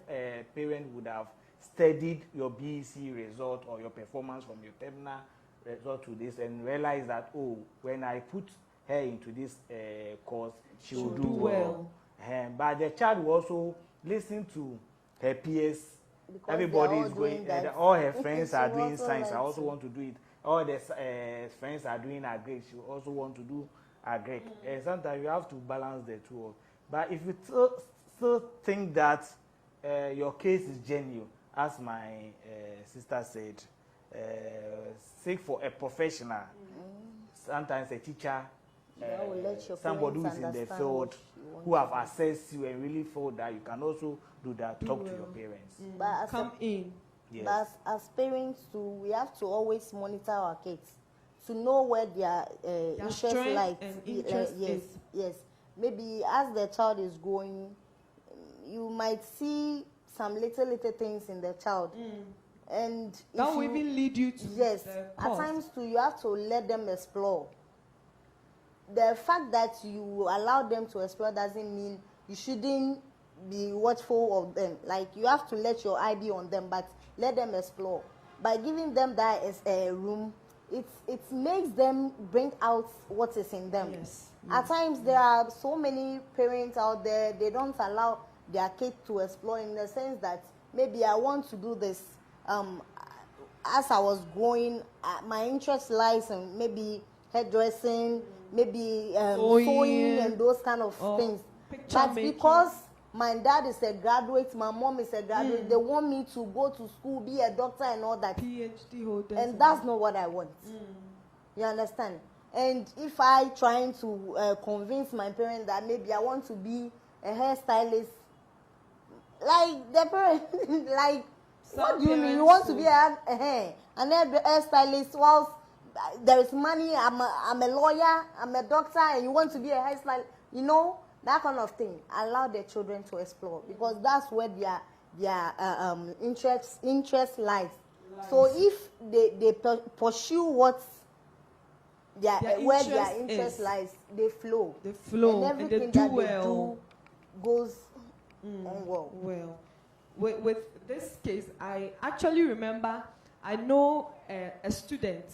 parent would have studied your BEC result or your performance from your terminal result to this and realize that, oh, when I put her into this course, she will do well. But the child will also listen to her peers. Because everybody is going, all her friends are doing science. I also want to do it. All the friends are doing agric. She also want to do agric. And sometimes you have to balance the two. But if you still think that your case is genuine, as my sister said, seek for a professional. Sometimes a teacher, somebody who is in the field, who have assessed you and really feel that you can also do that. Talk to your parents. But come in. Yes. But as parents too, we have to always monitor our kids to know where their interest lies. Yes. Maybe as the child is growing, you might see some little things in the child. And that will even lead you to at times too, you have to let them explore. The fact that you allow them to explore doesn't mean you shouldn't be watchful of them. Like, you have to let your eye be on them, but let them explore. By giving them that as a room, it makes them bring out what is in them. At times there are so many parents out there, they don't allow their kids to explore, in the sense that maybe I want to do this. As I was growing, my interest lies in maybe hairdressing, maybe sewing and those kind of things. But because my dad is a graduate, my mom is a graduate, they want me to go to school, be a doctor and all that. PhD holders. And that's not what I want. You understand? And if I trying to convince my parents that maybe I want to be a hairstylist, like the parents, like, what do you mean? You want to be an hairstylist whilst there is money? I'm a lawyer, I'm a doctor, and you want to be a hairstylist? You know, that kind of thing. Allow their children to explore, because that's where their interest lies. So if they pursue what where their interest lies, they flow. And everything they do goes on well. With this case, I actually remember, I know a student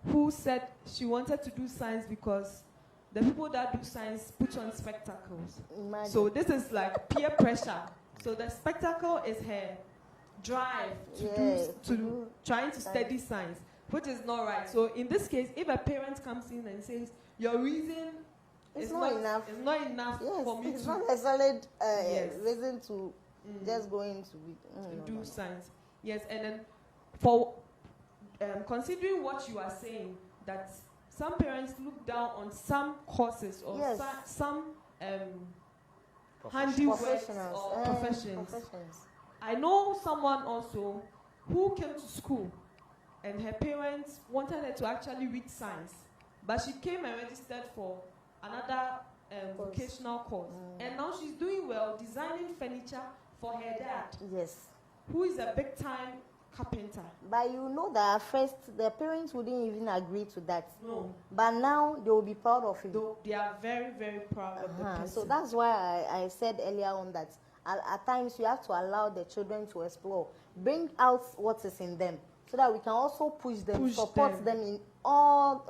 who said she wanted to do science because the people that do science put on spectacles. Imagine. So this is like peer pressure. So the spectacle is her drive to trying to study science, which is not right. So in this case, if a parent comes in and says your reason is not enough for me it's not a solid reason to just go into do science. Yes, and then for considering what you are saying, that some parents look down on some courses or some handiworks or professions. I know someone also who came to school and her parents wanted her to actually read science, but she came and registered for another vocational course, and now she's doing well, designing furniture for her dad. Yes. Who is a big time carpenter. But you know that at first the parents wouldn't even agree to that. No. But now they will be proud of it. They are very, very proud of the person. So that's why I said earlier on that at times you have to allow the children to explore, bring out what is in them, so that we can also push them, support them in all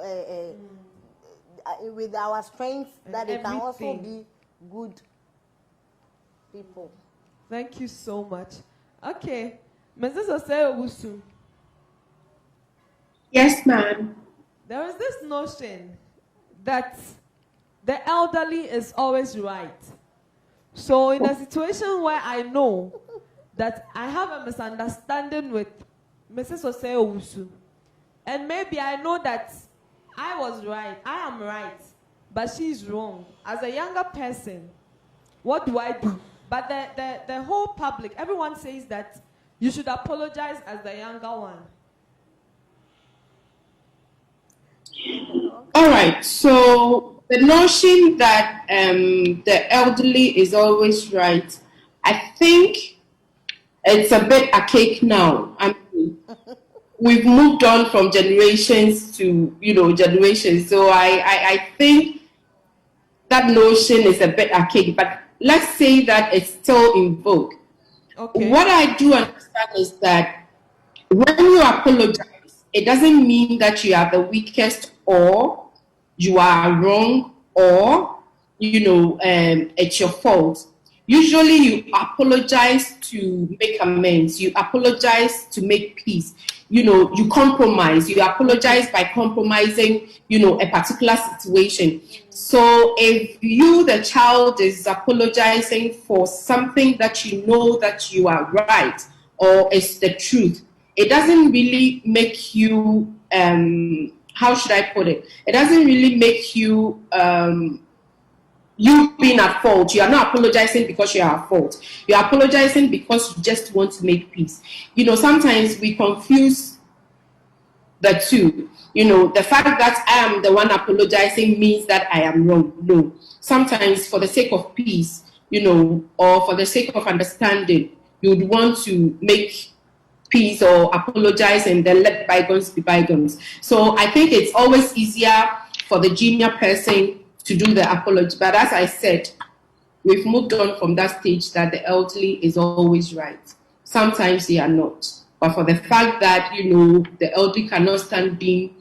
with our strengths, and that they can also be good people. Thank you so much. Okay. Mrs. Osei-Owusu. Yes, ma'am. There is this notion that the elderly is always right. So in a situation where I know that I have a misunderstanding with Mrs. Osei-Owusu, and maybe I know that I was right, I am right, but she's wrong. As a younger person, what do I do? But the whole public, everyone says that you should apologize as the younger one. All right. So the notion that the elderly is always right, I think it's a bit archaic now. I mean, we've moved on from generations to generations. So I think that notion is a bit archaic. But let's say that it's still in vogue. Okay. What I do understand is that when you apologize, it doesn't mean that you are the weakest or you are wrong or it's your fault. Usually you apologize to make amends. You apologize to make peace. You compromise. You apologize by compromising, a particular situation. So if you, the child, is apologizing for something that you know that you are right or it's the truth, it doesn't really make you, how should I put it? It doesn't really make you, you being at fault. You are not apologizing because you are at fault. You are apologizing because you just want to make peace. Sometimes we confuse the two. The fact that I am the one apologizing means that I am wrong. No. Sometimes for the sake of peace, or for the sake of understanding, you would want to make peace or apologize and then let bygones be bygones. So I think it's always easier for the junior person to do the apology. But as I said, we've moved on from that stage that the elderly is always right. Sometimes they are not. But for the fact that, the elderly cannot stand being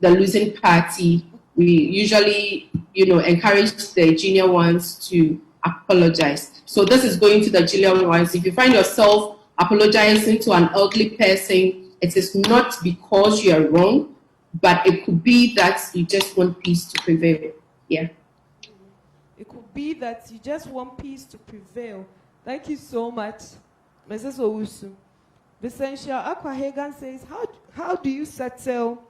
the losing party, we usually, encourage the junior ones to apologize. So this is going to the junior ones. If you find yourself apologizing to an elderly person, it is not because you are wrong, but it could be that you just want peace to prevail. Yeah. It could be that you just want peace to prevail. Thank you so much, Mrs. Owusu. Vicentia Akwahagan says, how do you settle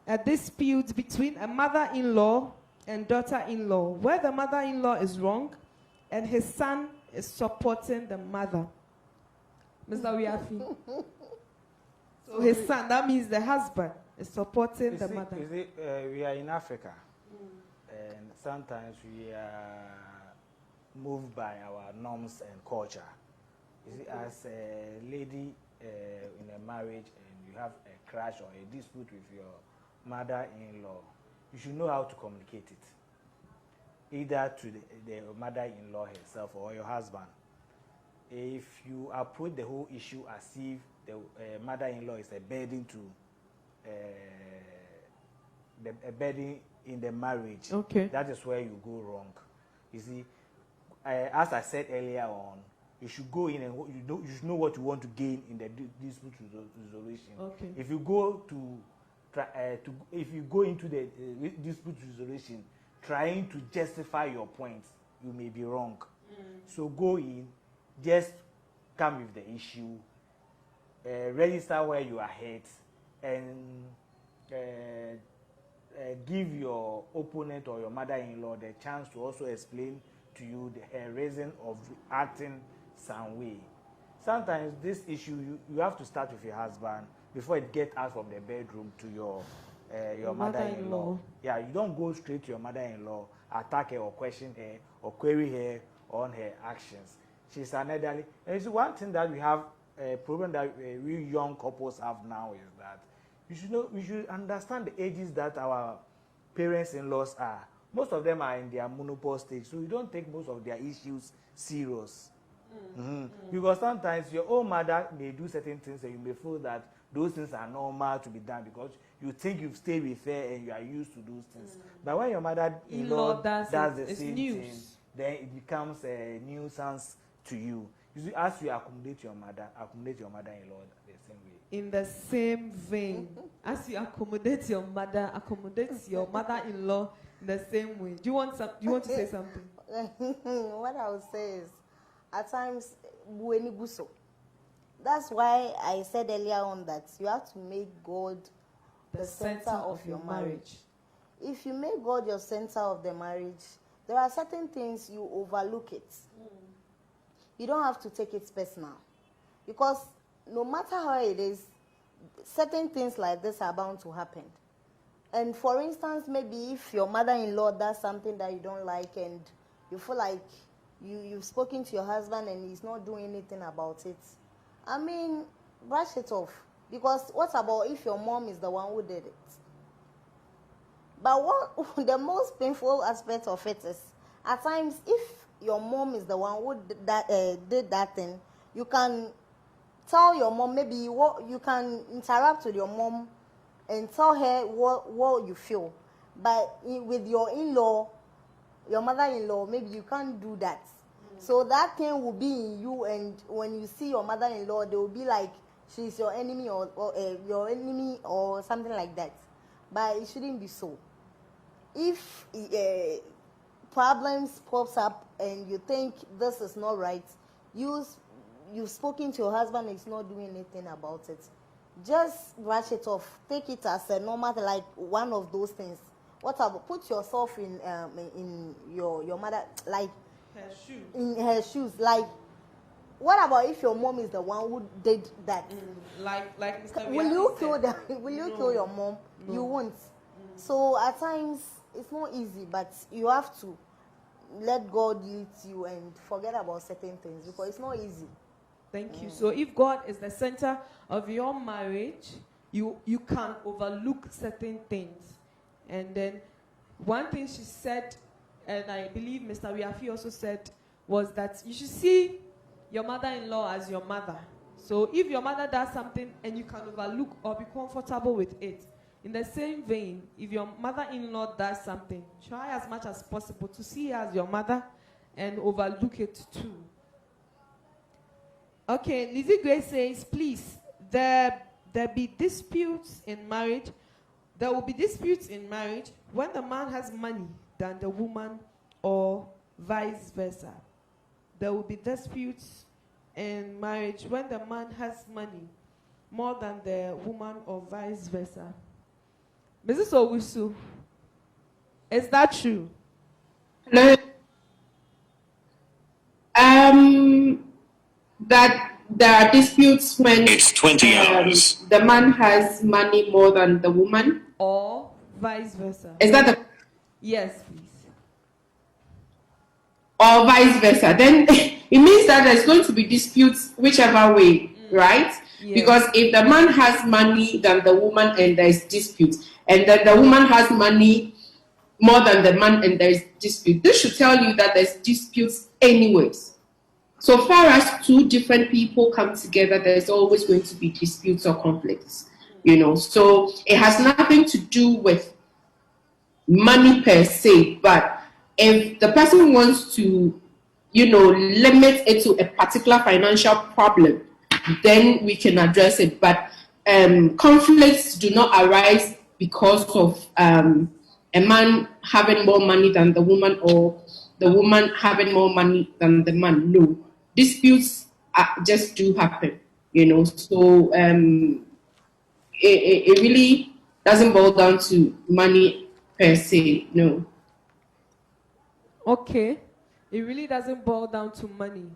a dispute between a mother-in-law and daughter-in-law, where the mother-in-law is wrong and his son is supporting the mother? Mr. Wiafi. So his son, that means the husband, is supporting the mother. We are in Africa, and sometimes we are moved by our norms and culture. As a lady in a marriage and you have a crash or a dispute with your mother-in-law, you should know how to communicate it, either to the mother-in-law herself or your husband. If you approach the whole issue as if the mother-in-law is a burden to a burden in the marriage, okay, that is where you go wrong. You see, as I said earlier on, you should go in and you should know what you want to gain in the dispute resolution. Okay. If you go if you go into the dispute resolution trying to justify your points, you may be wrong. So go in, just come with the issue, register where you are hurt, and give your opponent or your mother-in-law the chance to also explain to you the reason of acting some way. Sometimes this issue you have to start with your husband before it gets out from the bedroom to your mother-in-law. Yeah, you don't go straight to your mother-in-law, attack her or question her or query her on her actions. She's an elderly. And it's one thing that we have a problem that we young couples have now is that we should understand the ages that our parents-in-laws are. Most of them are in their menopause stage, so you don't take most of their issues serious. Because sometimes your own mother may do certain things and you may feel that those things are normal to be done because you think you've stayed with her and you are used to those things. But when your mother-in-law does the same thing, then it becomes a nuisance to you. You see, as you accommodate your mother-in-law the same way. In the same vein, as you accommodate your mother, accommodate your mother-in-law in the same way. Do you want to say something? What I would say is, at times, that's why I said earlier on that you have to make God the center of your marriage. If you make God your center of the marriage, there are certain things you overlook it. You don't have to take it personal. Because no matter how it is, certain things like this are bound to happen. And for instance, maybe if your mother-in-law does something that you don't like and you feel like you've spoken to your husband and he's not doing anything about it, I mean, brush it off. Because what about if your mom is the one who did it? But what the most painful aspect of it is, at times, if your mom is the one who did that thing, you can tell your mom, maybe you can interact with your mom and tell her what you feel. But with your in-law, your mother-in-law, maybe you can't do that. So that thing will be in you, and when you see your mother-in-law, they will be like she's your enemy or something like that. But it shouldn't be so. If problems pops up and you think this is not right, you've spoken to your husband and he's not doing anything about it, just brush it off. Take it as a normal, like one of those things. What about put yourself in your mother, like Her shoe. in her shoes. Like, what about if your mom is the one who did that? Like Mr. Will you kill them? Will you No. kill your mom? No. You won't. So at times it's not easy, but you have to let God lead you and forget about certain things because it's not easy. Thank you. So if God is the center of your marriage, you can overlook certain things. And then one thing she said, and I believe Mr. Wiafi also said, was that you should see your mother-in-law as your mother. So if your mother does something and you can overlook or be comfortable with it, in the same vein, if your mother-in-law does something, try as much as possible to see her as your mother and overlook it too. Okay, Lizzie Grace says, please, there be disputes in marriage. There will be disputes in marriage when the man has money than the woman or vice versa. There will be disputes in marriage when the man has money more than the woman or vice versa. Mrs. Owusu, is that true? Hello. That there are disputes when It's 20 hours. the man has money more than the woman. Or vice versa? Is that the Yes, please. or vice versa? Then it means that there's going to be disputes whichever way, right? Yes. Because if the man has money than the woman and there's dispute, and then the woman has money more than the man and there's dispute, this should tell you that there's disputes anyways. So far as two different people come together, there's always going to be disputes or conflicts, So it has nothing to do with money per se, but if the person wants to, limit it to a particular financial problem, then we can address it. But conflicts do not arise because of a man having more money than the woman or the woman having more money than the man. No. Disputes just do happen, So it really doesn't boil down to money per se, no. Okay. It really doesn't boil down to money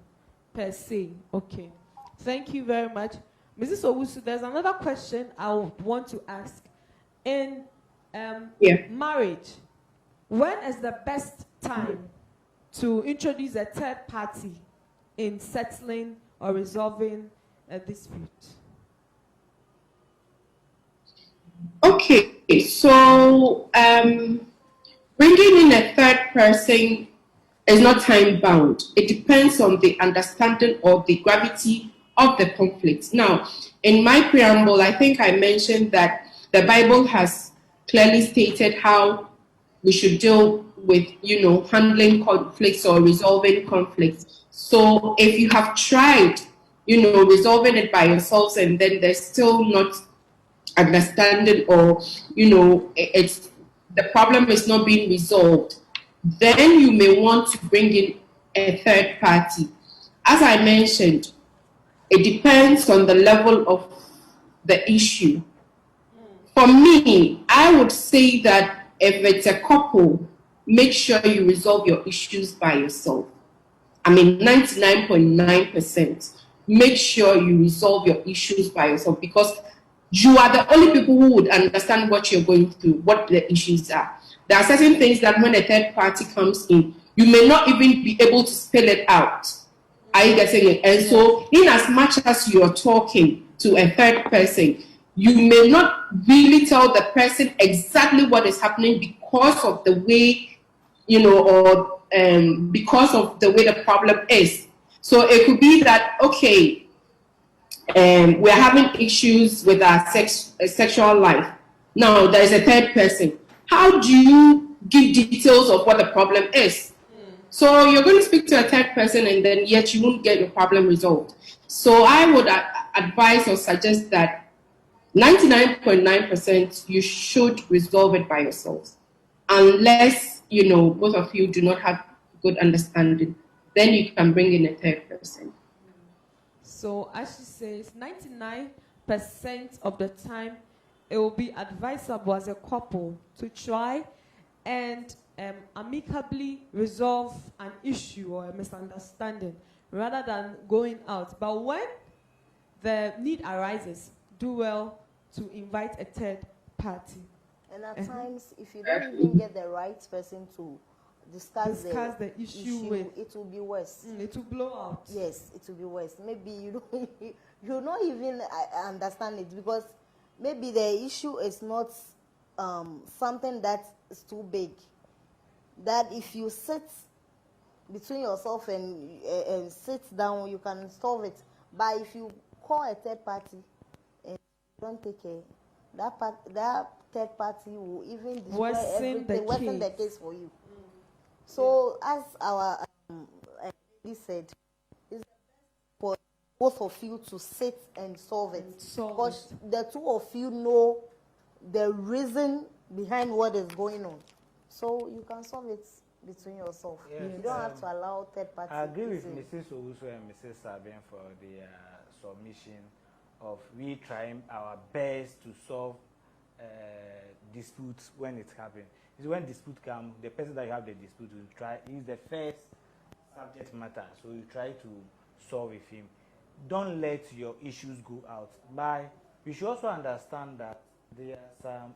per se. Okay. Thank you very much. Mrs. Owusu, there's another question I would want to ask. In marriage, when is the best time to introduce a third party in settling or resolving a dispute? Okay, so bringing in a third person is not time bound. It depends on the understanding of the gravity of the conflict. Now, in my preamble, I think I mentioned that the Bible has clearly stated how we should deal with, handling conflicts or resolving conflicts. So if you have tried, resolving it by yourselves, and then there's still not understanding, or it's the problem is not being resolved, then you may want to bring in a third party. As I mentioned, it depends on the level of the issue. For me, I would say that if it's a couple, make sure you resolve your issues by yourself. 99.9%. Make sure you resolve your issues by yourself, because you are the only people who would understand what you're going through, what the issues are. There are certain things that when a third party comes in, you may not even be able to spell it out. Are you getting it? And so, in as much as you're talking to a third person, you may not really tell the person exactly what is happening because of the way, or because of the way the problem is. So it could be that, okay, we're having issues with our sexual life. Now, there is a third person. How do you give details of what the problem is? So you're going to speak to a third person, and then yet you won't get your problem resolved. So I would advise or suggest that 99.9% you should resolve it by yourselves. Unless, both of you do not have good understanding, then you can bring in a third person. So as she says, 99% of the time, it will be advisable as a couple to try and amicably resolve an issue or a misunderstanding rather than going out. But when the need arises, do well to invite a third party. And at times, if you don't even get the right person to discuss the issue with, it will be worse. It will blow out. Yes, it will be worse. Maybe you not even understand it, because maybe the issue is not something that is too big. That if you sit between yourself and sit down, you can solve it. But if you call a third party and don't take care, that third party will even destroy everything, worsen the case for you. So, as our lady said, it's for both of you to sit and solve it. Because the two of you know the reason behind what is going on. So, you can solve it between yourself. Yes. You don't have to allow third party. I agree with Mrs. Owusu and Mrs. Sabian for the submission of we trying our best to solve disputes when it's happening. When dispute comes, the person that you have the dispute will try, he's the first subject matter, so you try to solve with him. Don't let your issues go out. But you should also understand that there are some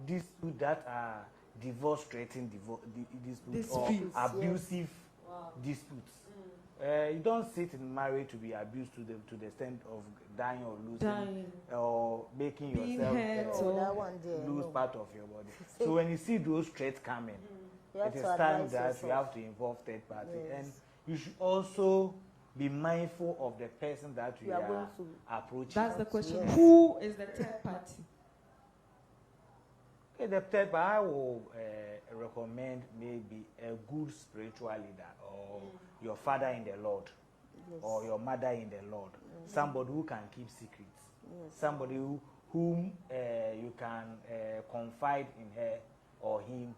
disputes that are divorce-threatening disputes or abusive disputes. You don't sit in marriage to be abused to the extent of dying or losing or making yourself lose part of your body. So when you see those threats coming, it is time that you have to involve third party. Yes. And you should also be mindful of the person that you are going to approach. That's the question. Yes. Who is the third party? Okay, the third party, I will recommend maybe a good spiritual leader, or your father in the Lord, or your mother in the Lord. Somebody who can keep secrets. Somebody whom you can confide in her or him,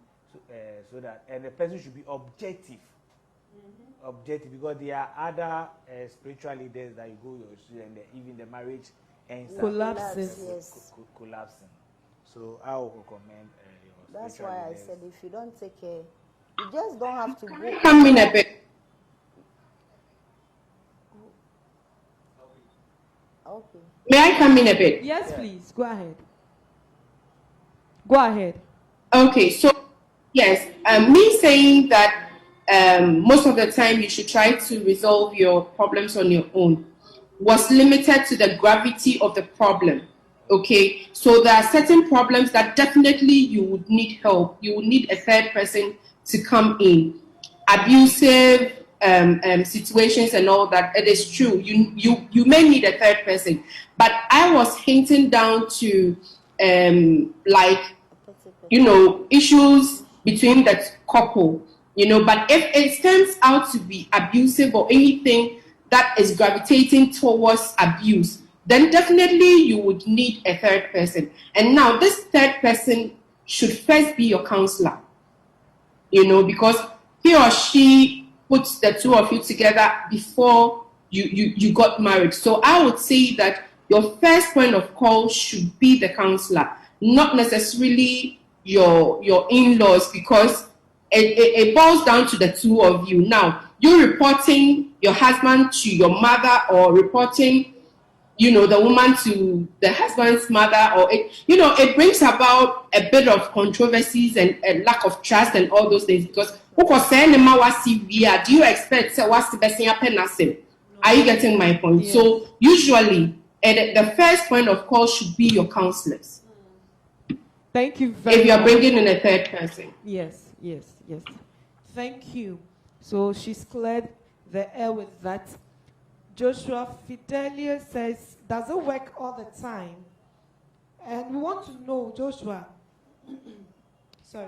so that, and the person should be objective. Objective, because there are other spiritual leaders that you go and even the marriage ends collapsing. Collapsing. So I will recommend your That's why leaders. I said if you don't take care, you just don't have to go. Come in a bit. Okay. May I come in a bit? Yes, please. Go ahead. Go ahead. Okay, so yes, me saying that most of the time you should try to resolve your problems on your own was limited to the gravity of the problem. Okay, so there are certain problems that definitely you would need help. You would need a third person to come in. Abusive situations and all that. It is true. You may need a third person, but I was hinting down to issues between that couple. But if it turns out to be abusive or anything that is gravitating towards abuse, then definitely you would need a third person. And now this third person should first be your counselor, because he or she puts the two of you together before you got married. So I would say that your first point of call should be the counselor, not necessarily your in-laws, because it boils down to the two of you. Now, you reporting your husband to your mother, or reporting the woman to the husband's mother, or it brings about a bit of controversies and a lack of trust and all those things, because do you expect what's the best thing happen? Are you getting my point? Yes. So usually the first point of call should be your counselors. Thank you very much. If you are bringing in a third person. Yes. Thank you. So she's cleared the air with that. Joshua Fidelia says, does it work all the time? And we want to know, Joshua, sorry,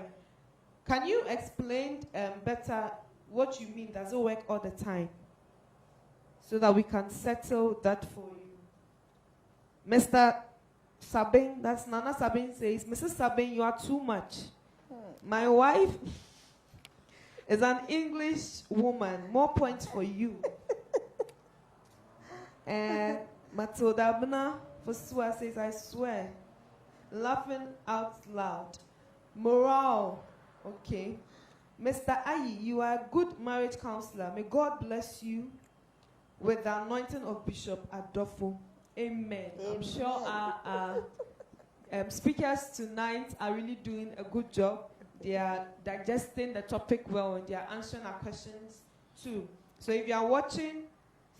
can you explain better what you mean, does it work all the time? So that we can settle that for you. Mr. Sabin, that's Nana Sabin says, Mrs. Sabin, you are too much. My wife is an English woman. More points for you. And Matilda Abna Fosua says, I swear. Laughing out loud. Morale. Okay. Mr. Ayi, you are a good marriage counselor. May God bless you with the anointing of Bishop Adolfo. Amen. I'm sure our speakers tonight are really doing a good job. They are digesting the topic well, and they are answering our questions too. So if you are watching,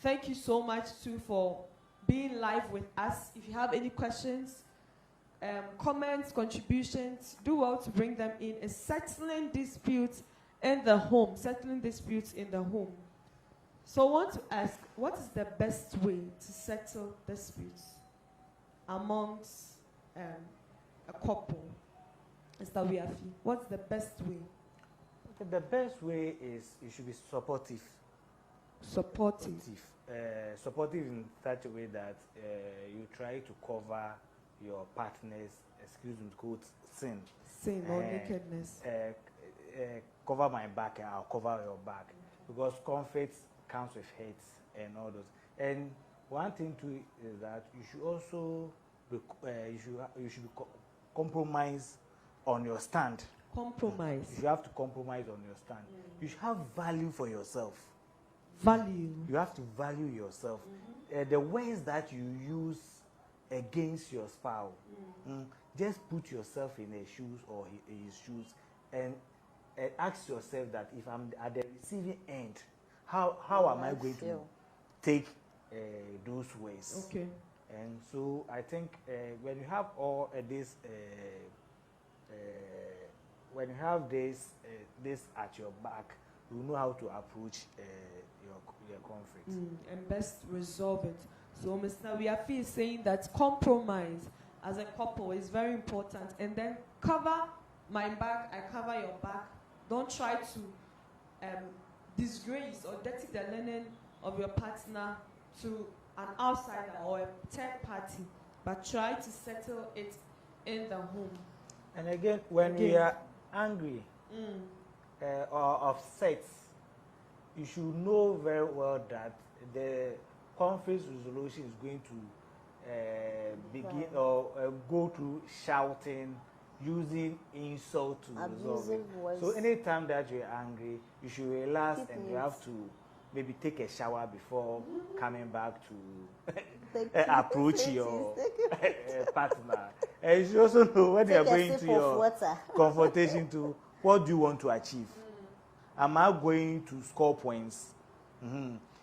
thank you so much too for being live with us. If you have any questions, comments, contributions, do well to bring them in. It's settling disputes in the home. Settling disputes in the home. So I want to ask, what is the best way to settle disputes amongst a couple? Mr. Wiafi, what's the best way? Okay, the best way is you should be supportive. Supportive in such a way that you try to cover your partner's, excuse me, quote, sin or nakedness. Cover my back and I'll cover your back, because comfort comes with hate and all those. And one thing too is that you should also you should compromise on your stand. Compromise. You have to compromise on your stand. You should have value for yourself. Value. You have to value yourself. The words that you use against your spouse, just put yourself in his shoes or his shoes, and ask yourself that if I'm at the receiving end, how am I going to take those words? Okay. And so I think when you have all this, when you have this at your back, you know how to approach your conflict and best resolve it. So Mr. Wiafi is saying that compromise as a couple is very important, and then cover my back, I cover your back. Don't try to disgrace or dirty the linen of your partner to an outsider or a third party, but try to settle it in the home. And again, when we are angry or upset, you should know very well that the conflict resolution is going to begin or go through shouting, using insult to resolve it. So anytime that you're angry, you should relax and you have to maybe take a shower before coming back to approach your partner. And you should also know when you are going to your confrontation to what do you want to achieve. Am I going to score points?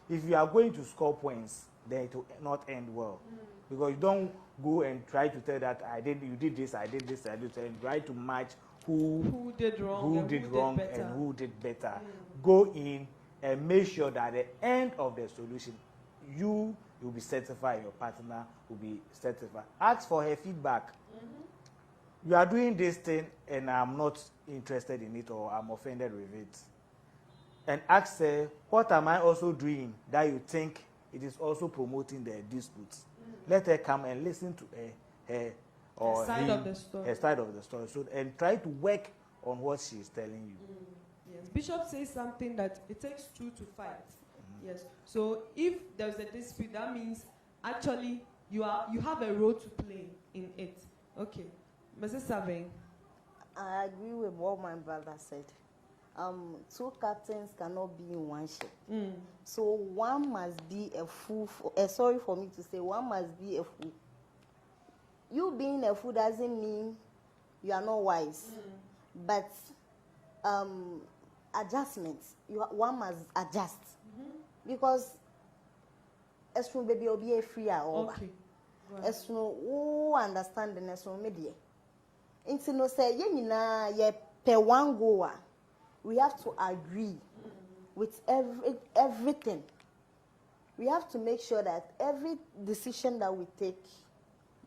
If you are going to score points, then it will not end well. Because you don't go and try to tell that you did this, I did this, and try to match who did wrong, and who did better. Go in and make sure that at the end of the solution, you will be satisfied, your partner will be satisfied. Ask for her feedback. You are doing this thing and I'm not interested in it, or I'm offended with it. and ask her, what am I also doing that you think it is also promoting the disputes? Let her come and listen to her or side him, of the story. her side of the story. So, and try to work on what she is telling you. Yes. Bishop says something that it takes two to fight. Yes. So if there's a dispute, that means actually you have a role to play in it. Okay. Mrs. Sabin. I agree with what my brother said. Two captains cannot be in one ship. So one must be a fool. Sorry for me to say, one must be a fool. You being a fool doesn't mean you are not wise, but adjustments. One must adjust because as from baby will be a free over. As from who understand the as from media. Into no say ye per one goer. We have to agree with everything. We have to make sure that every decision that we take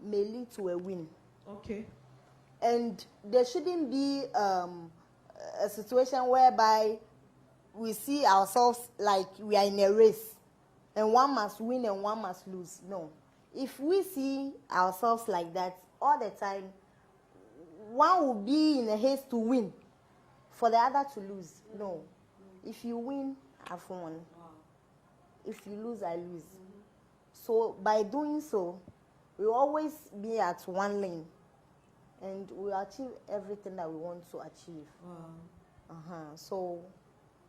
may lead to a win. Okay. And there shouldn't be a situation whereby we see ourselves like we are in a race and one must win and one must lose. No. If we see ourselves like that all the time, one will be in a haste to win for the other to lose. No. If you win, I've won. If you lose, I lose. So by doing so, we always be at one lane and we achieve everything that we want to achieve. So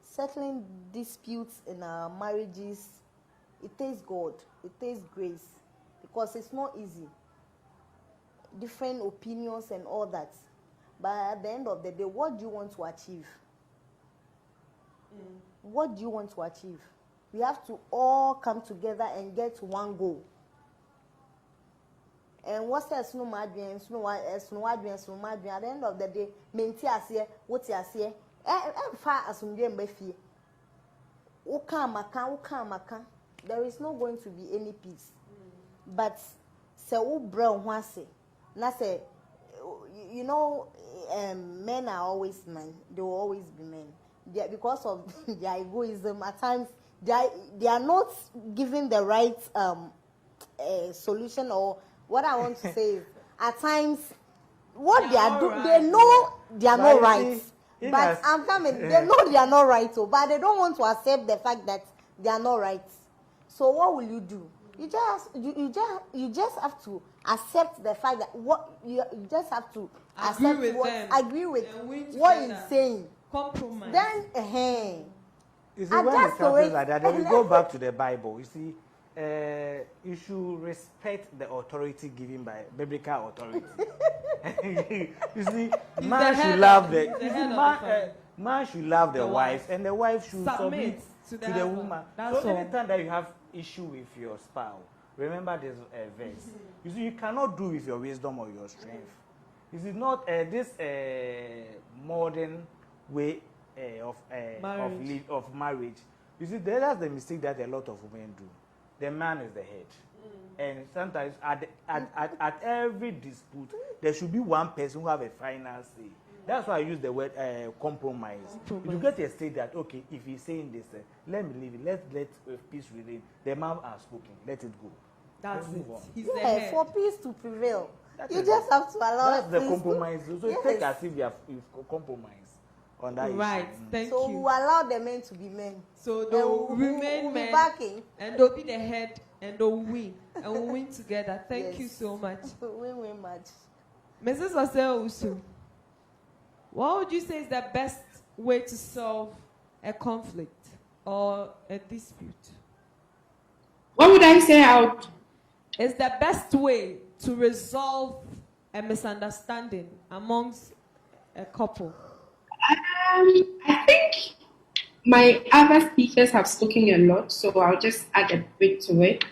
settling disputes in our marriages, it takes God, it takes grace, because it's not easy. Different opinions and all that. But at the end of the day, what do you want to achieve? What do you want to achieve? We have to all come together and get one goal. And what's that? At the end of the day, maintain as here, what you say, far as there is not going to be any peace. But so brown was say, you know, men are always men. They will always be men. Because of their egoism, at times they are not giving the right solution, or what I want to say is, at times what they are doing, they know they are not right. But I'm coming. They know they are not right, but they don't want to accept the fact that they are not right. So what will you do? You just have to accept the fact that what you just have to agree with what he's saying. Compromise. Then you see, when it happens like that, then we go back to the Bible. You see, you should respect the authority given by biblical authority. You see, man should love man should love the wife, and the wife should submit to the woman. So anytime that you have issue with your spouse, remember this verse. You see, you cannot do with your wisdom or your strength. This is not this modern way of marriage. You see, that's the mistake that a lot of women do. The man is the head, and sometimes at every dispute there should be one person who have a final say. That's why I use the word compromise. You get to a state that, okay, if he's saying this, let me leave it. Let peace reign. The man has spoken. Let it go. That's it. He's the head. For peace to prevail, you just have to allow. That's the compromise. So it takes as if you've compromised on that right. issue. Thank you. So we allow the men to be men. So they'll remain men, and they'll be the head, and they'll win, and we'll win together. Thank you so much. Win much. Mrs. Oseo, what would you say is the best way to solve a conflict or a dispute? What would I say out? Is the best way to resolve a misunderstanding amongst a couple? I think my other speakers have spoken a lot, so I'll just add a bit to it.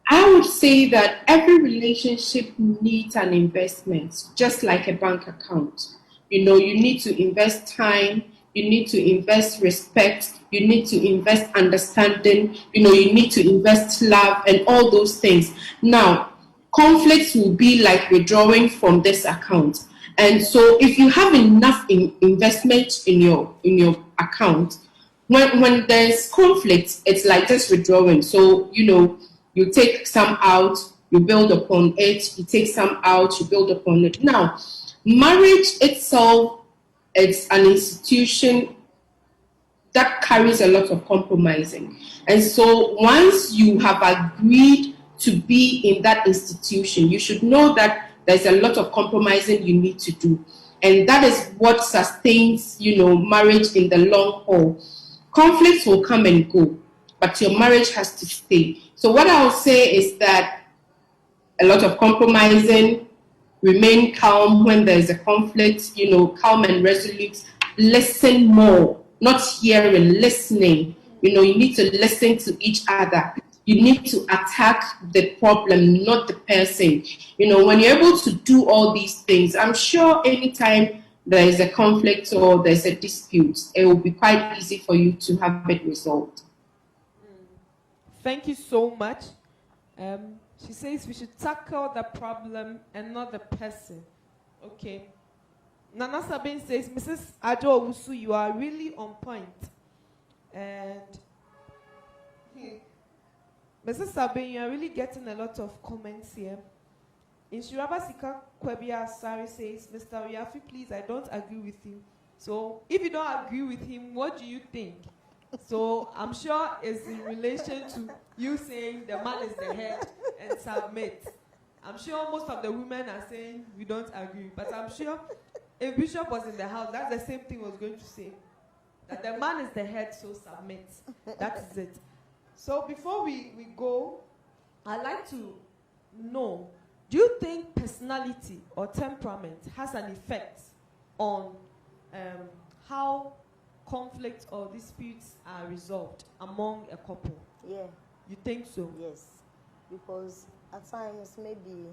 I would say that every relationship needs an investment, just like a bank account. You know, you need to invest time, you need to invest respect, you need to invest understanding, you know, you need to invest love and all those things. Now, conflicts will be like withdrawing from this account. And so if you have enough investment in your account, when there's conflict, it's like just withdrawing. So, you take some out, you build upon it, you take some out, you build upon it. Now, marriage itself, it's an institution that carries a lot of compromising. And so once you have agreed to be in that institution, you should know that there's a lot of compromising you need to do. And that is what sustains, marriage in the long haul. Conflicts will come and go, but your marriage has to stay. So what I'll say is that a lot of compromising, remain calm when there's a conflict, calm and resolute, listen more, not hearing, listening. You need to listen to each other. You need to attack the problem, not the person. When you're able to do all these things, I'm sure anytime there is a conflict or there's a dispute, it will be quite easy for you to have it resolved. Thank you so much. She says we should tackle the problem and not the person. Okay. Nana Sabin says, Mrs. Ajo Owusu, you are really on point. And Mrs. Sabin, you are really getting a lot of comments here. In Shiraba Sika Kwebia Sari says, Mr. Riafi, please, I don't agree with you. So if you don't agree with him, what do you think? So I'm sure it's in relation to you saying the man is the head and submit. I'm sure most of the women are saying we don't agree. But I'm sure if Bishop was in the house, that's the same thing he was going to say. That the man is the head, so submit. That is it. So before we go, I'd like to know, do you think personality or temperament has an effect on how conflict or disputes are resolved among a couple? Yeah. You think so? Yes. Because at times maybe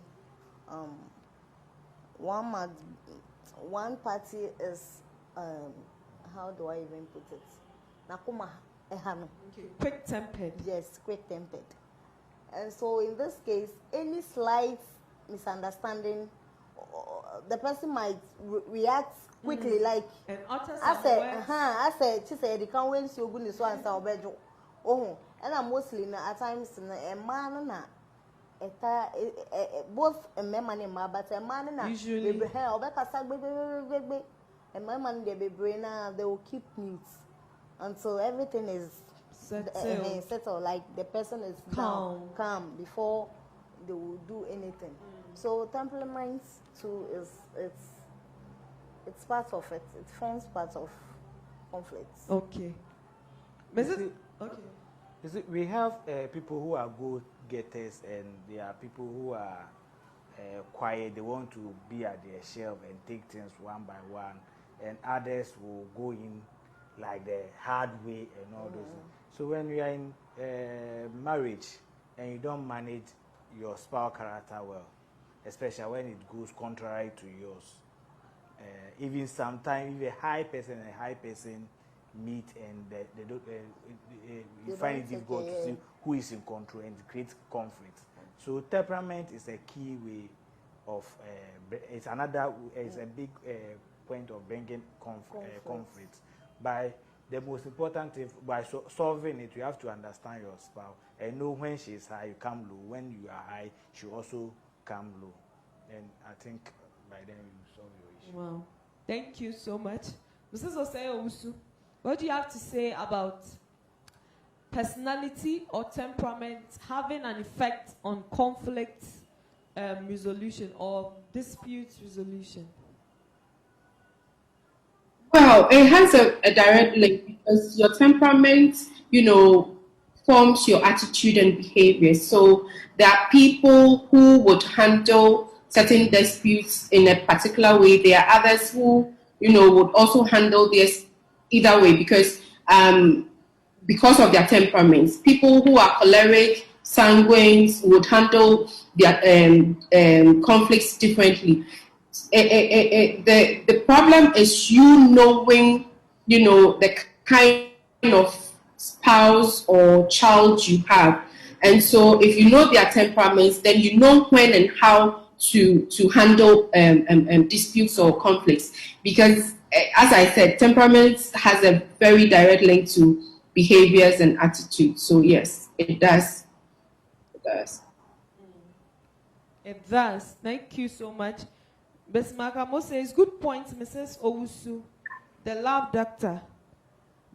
one party is how do I even put it? Nakuma ehano. Okay. Quick-tempered. Yes, quick-tempered. And so in this case, any slight misunderstanding, the person might react quickly, like and utter I some said, words. I said, she said, "The can win so good so and so bejo." Oh, and I'm mostly at times a man na both a man and ma, but a man na usually baby hair or back a man they brain they will keep mute until everything is settled, like the person is calm before they will do anything. So temperament too is it's part of it. It forms part of conflicts. Okay. Okay. Okay. We have people who are go-getters and there are people who are quiet. They want to be at their shelf and take things one by one, and others will go in like the hard way and all those things. So when you are in marriage and you don't manage your spouse character well, especially when it goes contrary to yours, even sometimes if a high person and a high person meet and they don't, you find it difficult to see who is in control and it creates conflict. So temperament is a key way of it's a big point of bringing conflict. By the most important thing, by solving it, you have to understand your spouse and know when she is high, you come low. When you are high, she also come low. And I think by then you solve your issue. Wow. Thank you so much. Mrs. Osei Owusu, what do you have to say about personality or temperament having an effect on conflict resolution or dispute resolution? Well, it has a direct link because your temperament, forms your attitude and behavior. So there are people who would handle certain disputes in a particular way. There are others who, would also handle this either way because of their temperaments. People who are choleric, sanguines would handle their conflicts differently. The problem is you knowing, the kind of spouse or child you have. And so if you know their temperaments, then you know when and how to handle disputes or conflicts. Because as I said, temperament has a very direct link to behaviors and attitudes. So yes, it does. It does. It does. Thank you so much. Ms. Makamo says, good point, Mrs. Owusu, the love doctor.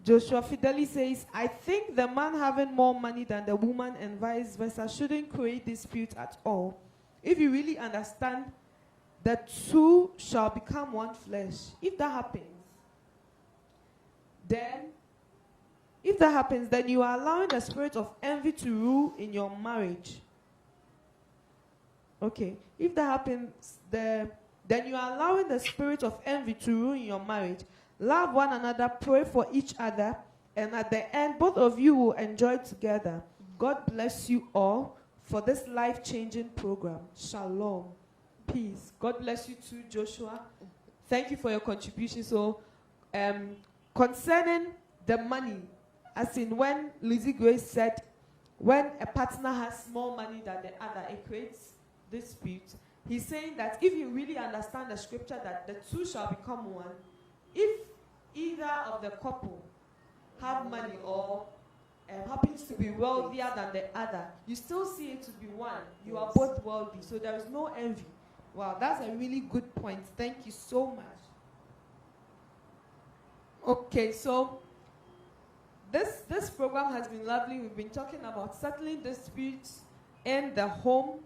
Joshua Fideli says, I think the man having more money than the woman and vice versa shouldn't create dispute at all. If you really understand, the two shall become one flesh. If that happens, then you are allowing the spirit of envy to rule in your marriage. Okay. If that happens, then you are allowing the spirit of envy to rule in your marriage. Love one another, pray for each other, and at the end, both of you will enjoy together. God bless you all for this life-changing program. Shalom. Peace. God bless you too, Joshua. Thank you for your contribution. So, concerning the money, as in when Lizzie Grace said, when a partner has more money than the other, it creates dispute. He's saying that if you really understand the scripture that the two shall become one, if either of the couple have money or happens to be wealthier than the other, you still see it to be one. You are both wealthy, so there is no envy. Wow, that's a really good point. Thank you so much. Okay, so this program has been lovely. We've been talking about settling disputes in the home.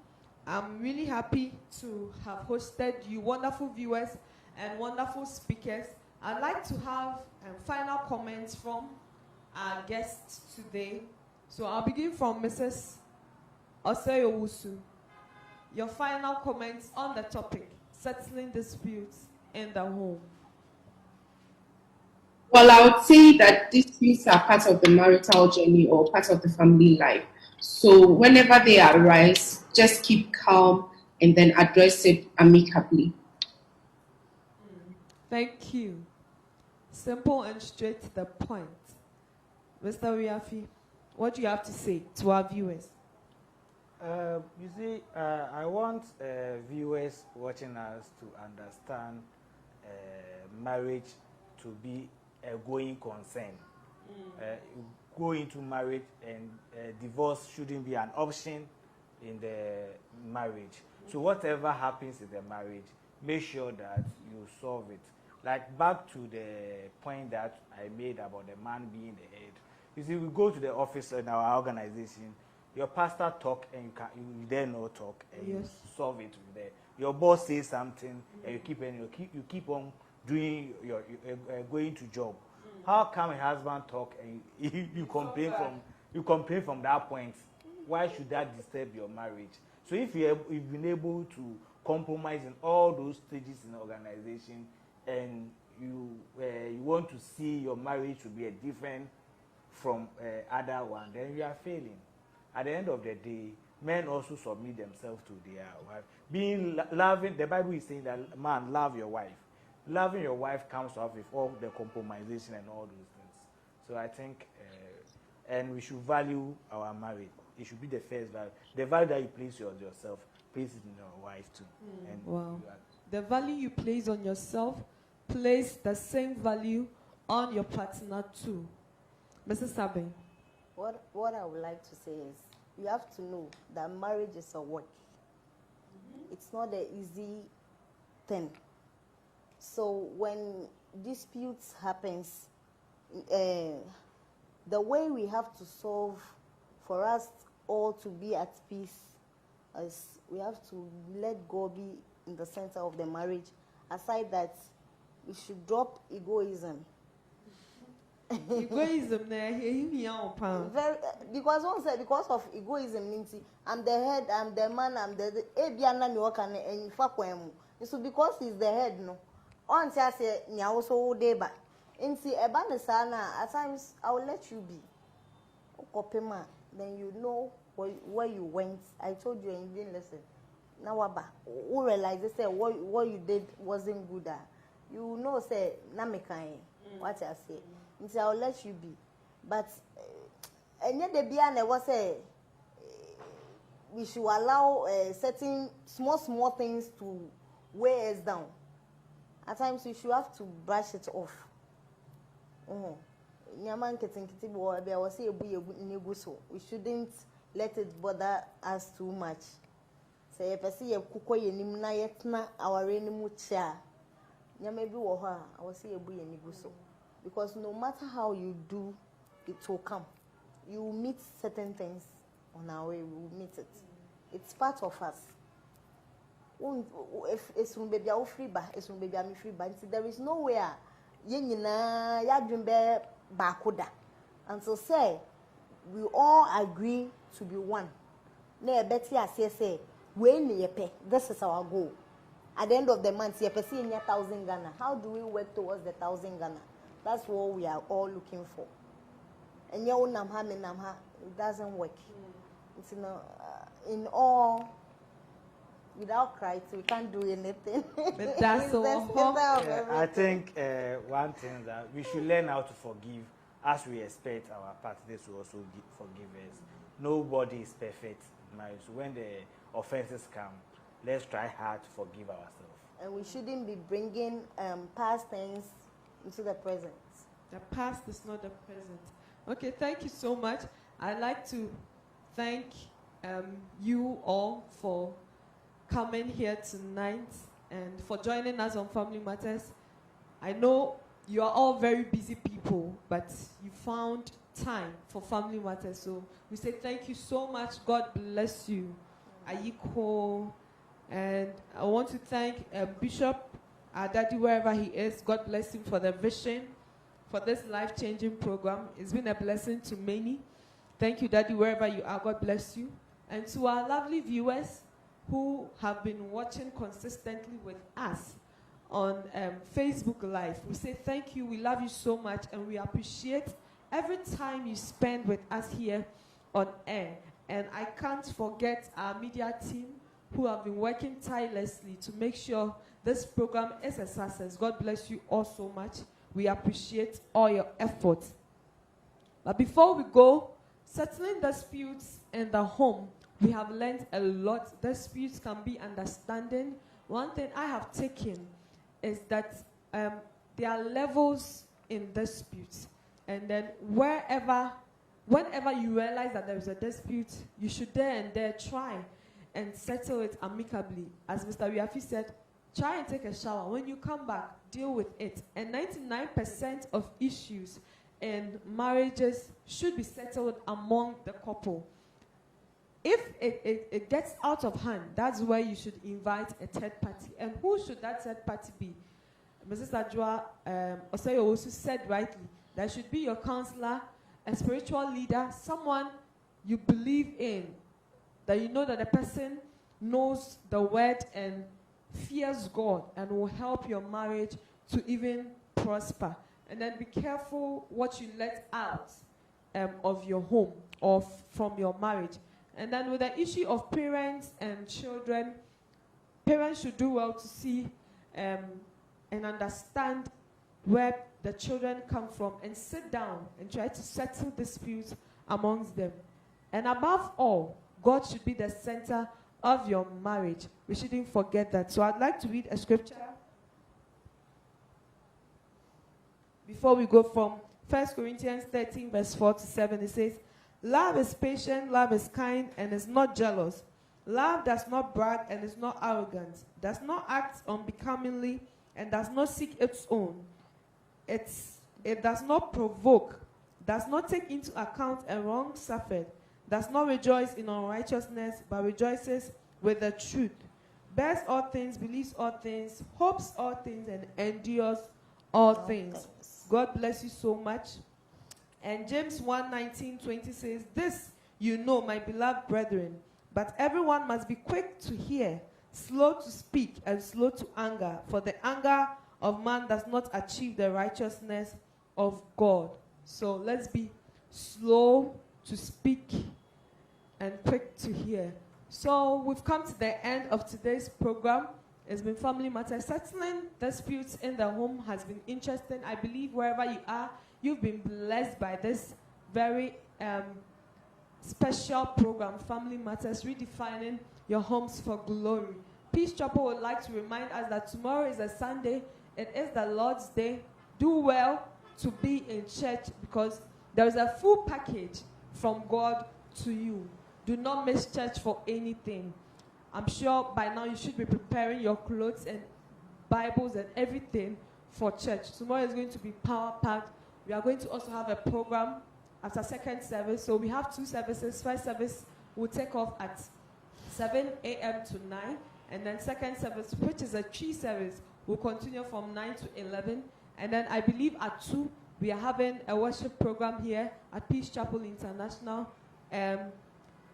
I'm really happy to have hosted you wonderful viewers and wonderful speakers. I'd like to have final comments from our guests today. So I'll begin from Mrs. Osei-Owusu. Your final comments on the topic, settling disputes in the home. Well, I would say that disputes are part of the marital journey or part of the family life. So whenever they arise, just keep calm and then address it amicably. Thank you. Simple and straight to the point. Mr. Riafi, what do you have to say to our viewers? You see, I want viewers watching us to understand marriage to be a going concern. Go into marriage and divorce shouldn't be an option in the marriage. So whatever happens in the marriage, make sure that you solve it. Like back to the point that I made about the man being the head. You see, we go to the office in our organization, your pastor talk and you dare not talk and you solve it with there. Your boss says something and you keep on doing your going to job. How come a husband talk and you complain from that point? Why should that disturb your marriage? So if you've been able to compromise in all those stages in the organization and you want to see your marriage to be a different from other one, then you are failing. At the end of the day, men also submit themselves to their wife. Loving, the Bible is saying that man, love your wife. Loving your wife comes off with all the compromisation and all those things. So I think, and we should value our marriage. It should be the first value. The value that you place on yourself, place it in your wife too. And wow. The value you place on yourself, place the same value on your partner too. Mrs. Sabe. What I would like to say is, you have to know that marriage is a work. It's not an easy thing. So when disputes happens, the way we have to solve for us all to be at peace is we have to let God be in the center of the marriage. Aside that, we should drop egoism. Egoism, because of egoism, I'm the head, I'm the man, I'm the so because he's the head, no. On say nya so day ba. Nti eba ne sa na at times I will let you be. Okopema, then you know where you went. I told you and you didn't listen. Now aba, who realize say what you did wasn't good. You know say na me kan. What I say. Nti I will let you be. But enye de bia na was say we should allow certain small things to weigh us down. At times you should have to brush it off. We shouldn't let it bother us too much. Say if I see a kuko yenim na yetna our renimu cha. Maybe I will see a buy niguso. Because no matter how you do, it will come. You will meet certain things on our way, we will meet it. It's part of us. If it's baby I free ba, it's baby I'm free ba. There is nowhere yenina ya dreambe bakoda. And so say we all agree to be one. Na ebeti say when yepe, this is our goal. At the end of the month, yepe see 1,000 Ghana. How do we work towards the 1,000 Ghana? That's what we are all looking for. And it doesn't work. It's in all, without Christ, we can't do anything. But that's all. I think one thing that we should learn how to forgive as we expect our partners to also forgive us. Nobody is perfect in marriage. So when the offenses come, let's try hard to forgive ourselves. And we shouldn't be bringing past things into the present. The past is not the present. Okay, thank you so much. I'd like to thank you all for coming here tonight and for joining us on Family Matters. I know you are all very busy people, but you found time for Family Matters. So we say thank you so much. God bless you. Ayiko. And I want to thank Bishop, our daddy, wherever he is. God bless him for the vision for this life-changing program. It's been a blessing to many. Thank you, Daddy, wherever you are. God bless you. And to our lovely viewers who have been watching consistently with us on Facebook Live, we say thank you. We love you so much, and we appreciate every time you spend with us here on air. And I can't forget our media team who have been working tirelessly to make sure this program is a success. God bless you all so much. We appreciate all your efforts. But before we go, settling disputes in the home, we have learned a lot. Disputes can be understanding. One thing I have taken is that there are levels in disputes. And then whenever you realize that there is a dispute, you should there try and settle it amicably. As Mr. Riafi said, try and take a shower. When you come back, deal with it. And 99% of issues in marriages should be settled among the couple. If it gets out of hand, that's where you should invite a third party. And who should that third party be? Mrs. Adjoa Osayo also said rightly, that should be your counselor, a spiritual leader, someone you believe in, that you know that the person knows the word and fears God and will help your marriage to even prosper. And then be careful what you let out of your home or from your marriage. And then with the issue of parents and children, parents should do well to see and understand where the children come from and sit down and try to settle disputes amongst them. And above all, God should be the center of your marriage. We shouldn't forget that. So I'd like to read a scripture before we go from 1 Corinthians 13, verse 4 to 7. It says, love is patient, love is kind, and is not jealous. Love does not brag and is not arrogant, does not act unbecomingly, and does not seek its own. It does not provoke, does not take into account a wrong suffered, does not rejoice in unrighteousness, but rejoices with the truth, bears all things, believes all things, hopes all things, and endures all things. God bless you so much. And James 1:19-20 says, this you know, my beloved brethren, but everyone must be quick to hear, slow to speak, and slow to anger, for the anger of man does not achieve the righteousness of God. So let's be slow to speak and quick to hear. So we've come to the end of today's program. It's been Family Matters. Settling disputes in the home has been interesting. I believe wherever you are, you've been blessed by this very special program, Family Matters, redefining your homes for glory. Peace Chapel would like to remind us that tomorrow is a Sunday. It is the Lord's Day. Do well to be in church because there is a full package from God to you. Do not miss church for anything. I'm sure by now you should be preparing your clothes and Bibles and everything for church. Tomorrow is going to be power-packed. We are going to also have a program after second service. So we have 2 services. First service will take off at 7 a.m. to 9. And then second service, which is a tree service, will continue from 9 to 11. And then I believe at 2, we are having a worship program here at Peace Chapel International.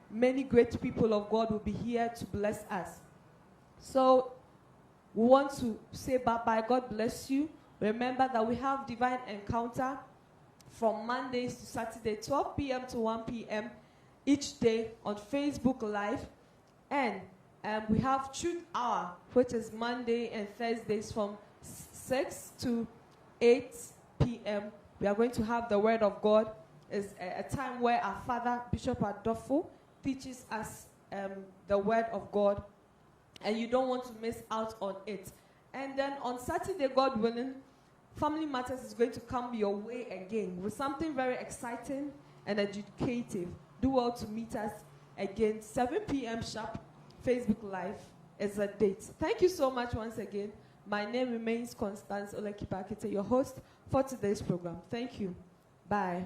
Many great people of God will be here to bless us. So we want to say bye-bye. God bless you. Remember that we have Divine Encounter from Mondays to Saturday, 12 p.m. to 1 p.m. each day on Facebook Live. And we have Truth Hour, which is Monday and Thursdays from 6 to 8 p.m. We are going to have the Word of God. It's a time where our Father, Bishop Adolfo, teaches us the Word of God. And you don't want to miss out on it. And then on Saturday, God willing, Family Matters is going to come your way again with something very exciting and educative. Do well to meet us again, 7 p.m. sharp, Facebook Live is a date. Thank you so much once again. My name remains Constance Olekipakete, your host for today's program. Thank you. Bye.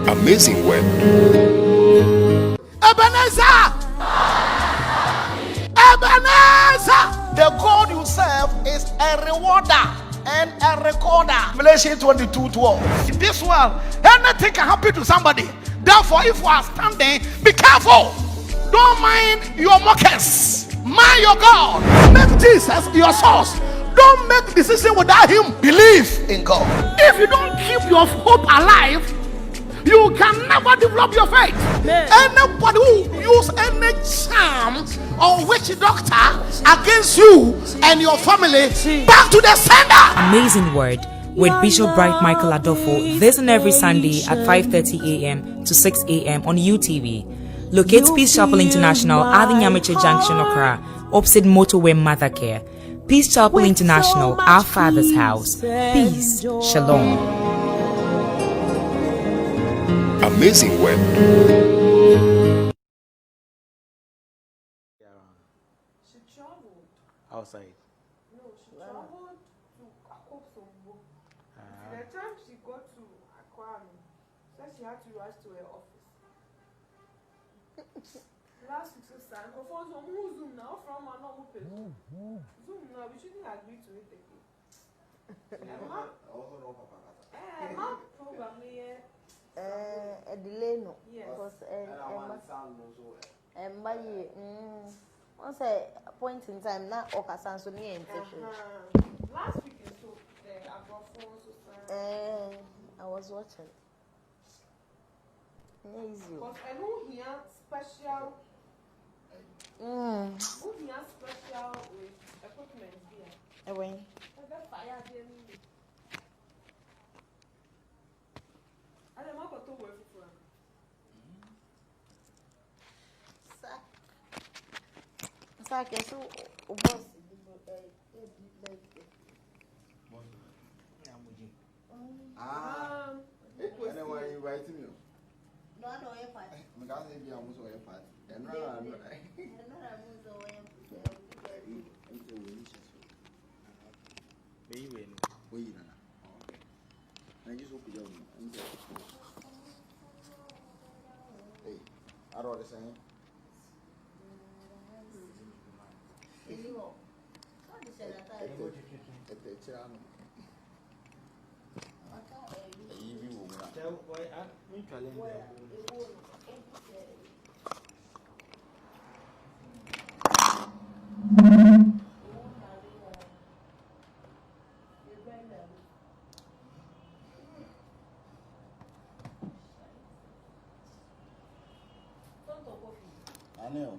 Amazing word. Ebenezer! Ebenezer! The God you serve is a rewarder and a recorder. Revelation 22:12. In this world, anything can happen to somebody. Therefore, if you are standing, be careful. Don't mind your mockers. Mind your God. Make Jesus your source. Don't make decision without him. Believe in God. If you don't keep your hope alive, you can never develop your faith. Anybody who use any charm or witch doctor against you and your family, back to the sender. Amazing Word with Bishop Bright Michael Adolfo this and every Sunday at 5:30 a.m. to 6 a.m. on UTV. Locate Peace Chapel International at the Nyamiche Junction, Accra, opposite Motorway Mother Care. Peace Chapel International, our Father's house. Peace. Shalom. Amazing word. She traveled. Outside. No, she traveled to Akosombo. The time she got to Akwami, said she had to rush to her office. Last week, so sad. Zoom now from an normal place. Zoom now, we shouldn't agree to it again. My program here. A delay no. Yes. Once a point in time, now Okasan so near Last week and so I got phones so I was watching. Easy. because I know here special. Who here special with equipment here? When Fire them. I don't know what to work for. Sake so boss And then why you inviting me? no I don't part. I'm going to be almost a part. And now I just hope you don't. Hey, I don't understand. I know.